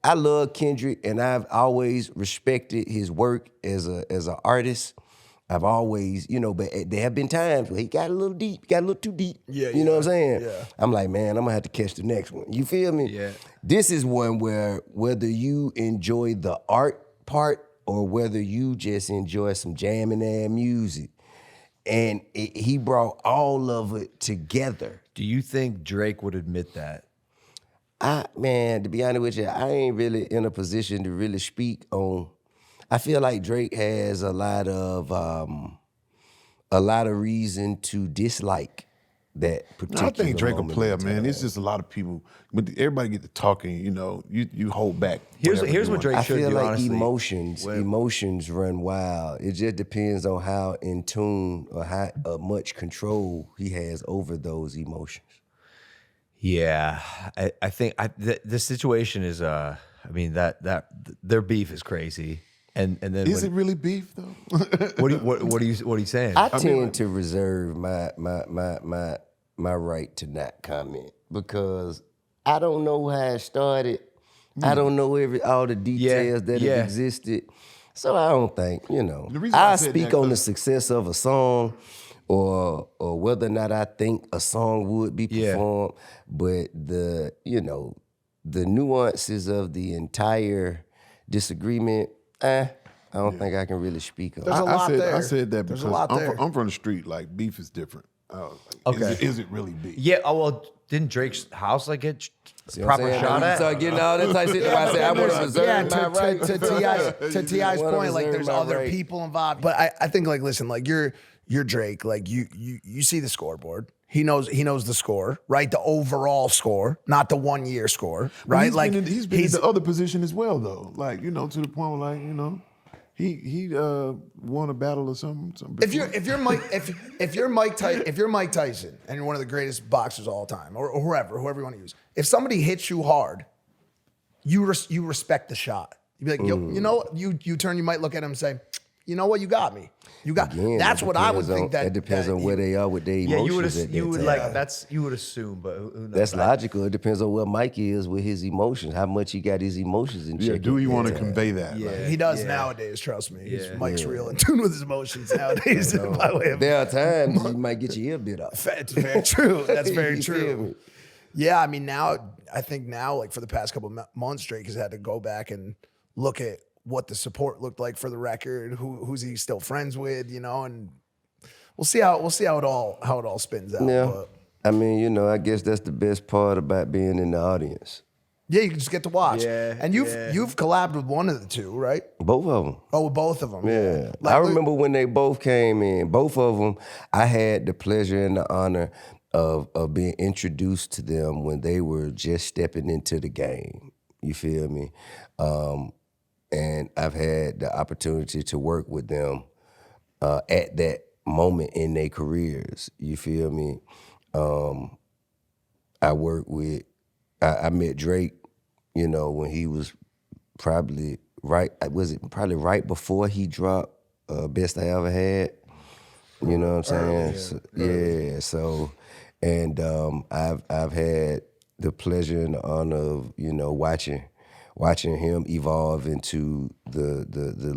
I love Kendrick and I've always respected his work as an artist. I've always, but there have been times where he got a little too deep. Yeah, you know what I'm saying? Yeah. I'm like, man, I'm gonna have to catch the next one. You feel me? Yeah. This is one where whether you enjoy the art part or whether you just enjoy some jamming and music, and he brought all of it together. do you think Drake would admit that? To be honest with you, I ain't really in a position to really speak on. I feel like Drake has a lot of reason to dislike that particular. I think Drake a moment player, in man. time. It's just a lot of people. When everybody get to talking, you hold back. Here's whatever you what want. Drake I should feel do, like honestly. emotions run wild. It just depends on how in tune or how much control he has over those emotions. Yeah, I think the situation is I mean that their beef is crazy, and then Is it really beef though? what are you saying? I tend to reserve my right to not comment because I don't know how it started. I don't know all the details that have existed. So I don't think, The reason I I said speak that, on the 'cause- success of a song or whether or not I think a song would be performed, but the nuances of the entire disagreement, I don't think I can really speak on. There's a lot there. I said that There's because a lot there. I'm from the street. Like beef is different. Okay. Is it really beef? Yeah. Oh well, didn't Drake's house like get See what I'm proper saying? shot When you at? start getting all that type of shit, I say I want to reserve my right. To T.I.'s Wanna point, like reserve there's my other right. people involved. But I think like listen, like you're Drake, like you see the scoreboard. He knows the score, right? The overall score, not the 1 year score, right? He's Like been in the other position as well, though. Like to the point where he won a battle or something. if you're Mike Tyson and you're one of the greatest boxers of all time, or whoever you want to use, if somebody hits you hard, you respect the shot. You'd be like, you turn, you might look at him and say, you know what, you got me. Again, That's what I would think. That depends on where they are with their Yeah, emotions. you would assume, but who knows? That's logical. It depends on where Mike is with his emotions, how much he got his emotions in check. do you want to convey that? Yeah. Like, He does nowadays, trust me. Mike's real in tune with his emotions nowadays. By way of, There are times you might get your ear bit off. it's very true. That's very You feel true. me? Yeah, I mean, I think now, like for the past couple months, Drake has had to go back and look at what the support looked like for the record, who's he still friends with, and we'll see how it all spins out. Yeah. But I mean, I guess that's the best part about being in the audience. yeah, you just get to watch. Yeah, And you've collabed with one of the two, right? Both of them. Oh, with both of them. Yeah. Like, I remember when they both came in. Both of them, I had the pleasure and the honor of being introduced to them when they were just stepping into the game. You feel me? And I've had the opportunity to work with them at that moment in their careers. You feel me? I met Drake, when he was probably right before he dropped Best I Ever Had? You know what I'm saying? So, and I've had the pleasure and the honor of, watching him evolve into the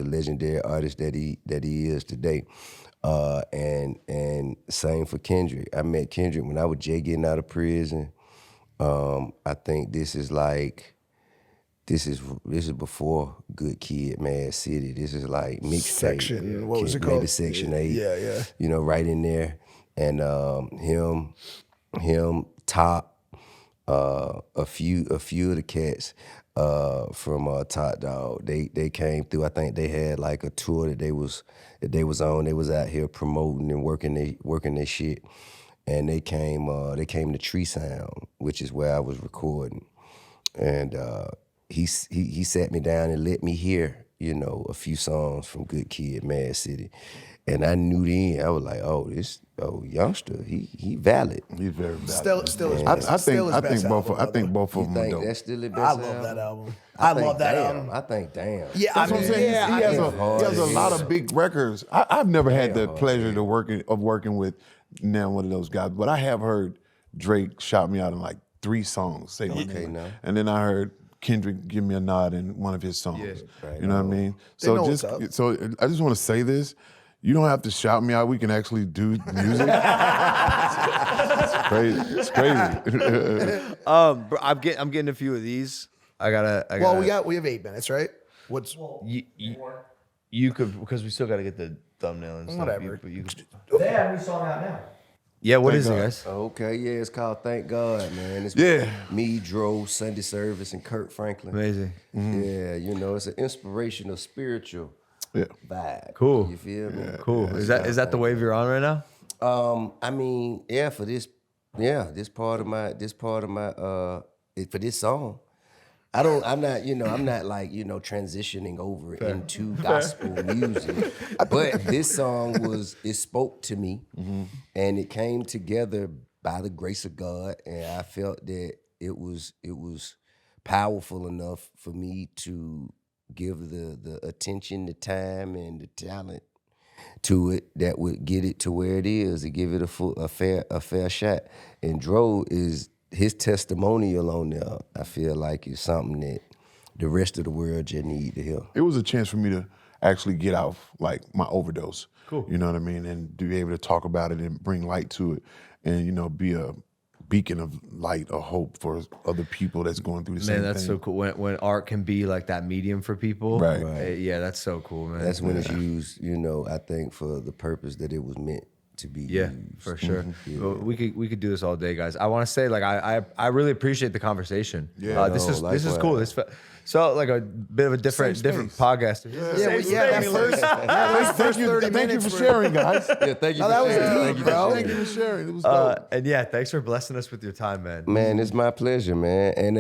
legendary artist that he is today. And same for Kendrick. I met Kendrick when I was just getting out of prison. I think this is before Good Kid, Mad City. This is like mixtape. Section, what was it called? Maybe Section 8. Yeah. Right in there. And him, Top, a few of the cats from Top Dog. They came through. I think they had like a tour that they was on. They was out here promoting and working their shit. And they came to Tree Sound, which is where I was recording. And he sat me down and let me hear, a few songs from Good Kid, Mad City. And I knew then, I was like, youngster, he valid. He's very valid. Still his I best. Still his think best both. album, I think both of You them are think dope. that's still the best I love that album. I love that album. I think, damn. Yeah, That's what I'm saying. yeah, he has think a lot of big records. I've never had the pleasure of working with now one of those guys, but I have heard Drake shout me out in like 3 songs. Say my name. now. And then I heard Kendrick give me a nod in one of his songs. Right. You know what I mean? They know So what's up. I just want to say this. You don't have to shout me out. We can actually do music. It's crazy. Bro, I'm getting a few of these. I gotta. We have 8 minutes, right? What's You could, because we still gotta get the thumbnail and stuff. Whatever. They have a new song out now. Yeah, what Thank is God. it, guys? Okay, yeah, it's called Thank God, man. It's Yeah. me, Dro, Sunday Service, and Kurt Franklin. Amazing. Yeah, it's an inspirational, spiritual Yeah. vibe. Cool. You feel me? Cool. Is that the wave you're on right now? I mean, yeah, for this part of my for this song. I'm not like, transitioning over into gospel music. But this song it spoke to me, and it came together by the grace of God, and I felt that it was powerful enough for me to give the attention, the time, and the talent to it that would get it to where it is, and give it a fair shot. And Dro is his testimonial on there. I feel like is something that the rest of the world just need to hear. It was a chance for me to actually get off like my overdose. Cool. You know what I mean? And to be able to talk about it and bring light to it, and be a beacon of light or hope for other people that's going through the same thing. Man, that's so cool. When art can be like that medium for people. Right. Yeah, that's so cool, man. That's when it's used, I think, for the purpose that it was meant to be used. For sure. Well, we could do this all day, guys. I want to say, like, I really appreciate the conversation. Yeah. This is cool. So like a bit of a different podcast. Those first 30 Thank you minutes for sharing, guys. Yeah, thank you No, that for was sharing. deep, bro. Thank you for sharing. It was dope. And yeah, thanks for blessing us with your time, man. Man, it's my pleasure, man. And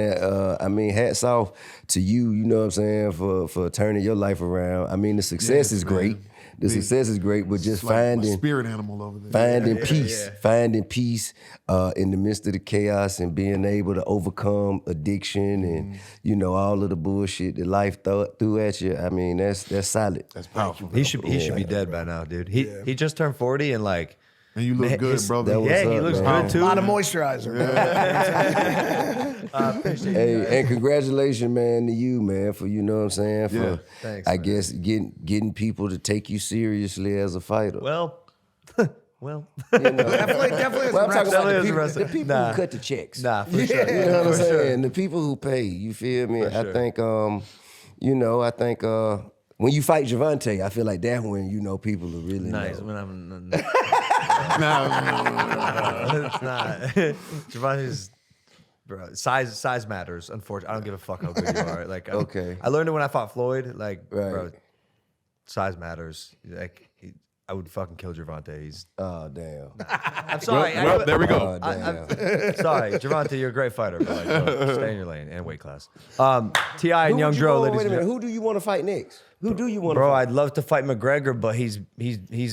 I mean, hats off to you, you know what I'm saying, for turning your life around. I mean, the success is great. The success is great, but just Like my finding spirit animal over there. finding peace in the midst of the chaos, and being able to overcome addiction and all of the bullshit that life threw at you. I mean, that's solid. That's powerful. He should be dead by now, dude. He just turned 40 and like. And you look good, brother. that was Yeah, he up, looks man. good too. A lot of moisturizer. Hey, and congratulations, man, to you, man, for you know what I'm saying, for Yeah. Thanks, I man. guess getting people to take you seriously as a fighter. Well. Definitely Well, I'm talking about Definitely the as a people, wrestler. the people Nah. who cut the checks. Nah, for sure. You know what I'm For sure. saying? The people who pay, you feel me? I sure. think, I think when you fight Gervonta, I feel like that when people are really Nice. know. When I'm No. it's not. Gervonta's, bro. Size matters. Unfortunately, I don't give a fuck how good you are. Like, Okay. I learned it when I fought Floyd. Like, Right. bro, size matters. Like, I would fucking kill Gervonta. He's. Oh, damn. I'm sorry. Well, there we go. Oh, damn. Sorry, Gervonta. You're a great fighter. But like, bro, stay in your lane and weight class. T.I. and Young Dro, ladies Wait a and minute. gentlemen. Who do you want to fight next? Who do you want to Bro, fight? I'd love to fight McGregor, but he's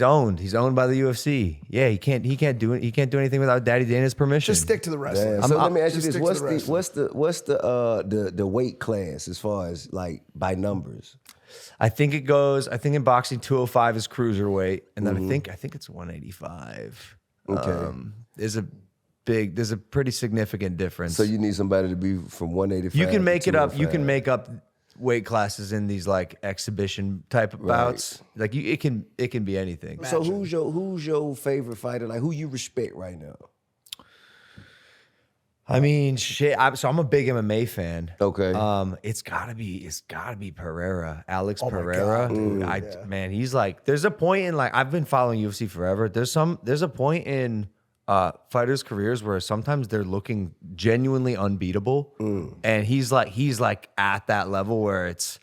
owned. He's owned by the UFC. Yeah, he can't do anything without Daddy Dana's permission. Just stick to the wrestling. Damn. So let me ask you Just this: stick to the what's the weight class as far as like by numbers? I think in boxing 205 is cruiserweight, and then I think it's 185. Okay. There's a pretty significant difference. So you need somebody to be from 185. you can make to it up. You can 205. make up weight classes in these like exhibition type of bouts. Like it can be anything. So who's your favorite fighter? Like who you respect right now? I mean, shit. I'm a big MMA fan. Okay. It's gotta be Pereira, Alex my Pereira. God, Man, he's like. There's a point in like I've been following UFC forever. There's a point in fighters' careers where sometimes they're looking genuinely unbeatable, and he's like at that level where it's.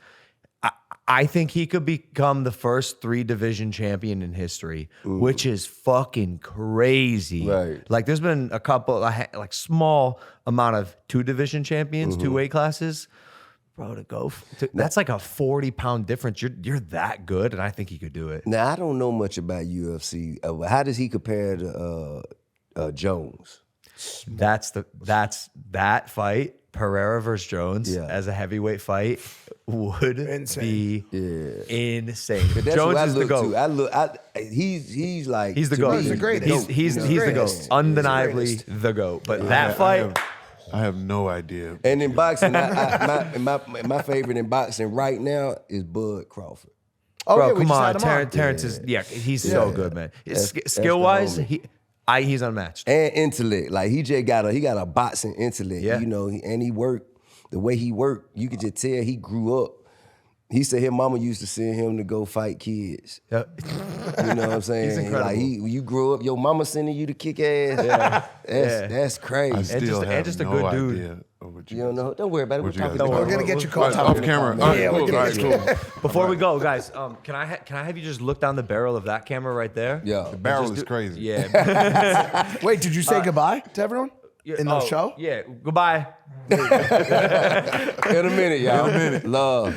I think he could become the first 3-division champion in history, which is fucking crazy. Right. Like, there's been a couple, like, small amount of 2-division champions, 2 weight classes. Bro, that's like a 40-pound difference. You're that good, and I think he could do it. Now I don't know much about UFC. How does he compare to Jones? That's that fight, Pereira versus Jones, Yeah. as a heavyweight fight would Insane. be insane. That's Jones who I is the look GOAT. to. He's like He's the to GOAT. me, He's the greatest. He's the the GOAT. greatest. Undeniably He's the the GOAT. But that fight, I have no idea. And in boxing, my favorite in boxing right now is Bud Crawford. Oh, bro, yeah, we come just on. had him on. Terrence is, he's so good, man. That's Skill wise, the homie. he's unmatched. And intellect, like he got a boxing intellect, Yeah. and he worked the way he worked. You could just tell he grew up. He said his mama used to send him to go fight kids. Yeah. You know what I'm saying? He's incredible. Like you grew up, your mama sending you to kick ass. That's crazy. I still have just a no good dude. idea of What You don't know? Don't worry about it. We're What you talking guys about We're gonna get you caught Off up. camera. Yeah, All right, we're cool. gonna All right, get you. cool. Before we go, guys, can I have you just look down the barrel of that camera right there? Yeah. The barrel is crazy. Yeah. Wait, did you say goodbye to everyone in the Oh, show? Yeah. Goodbye. In a minute, y'all. Love.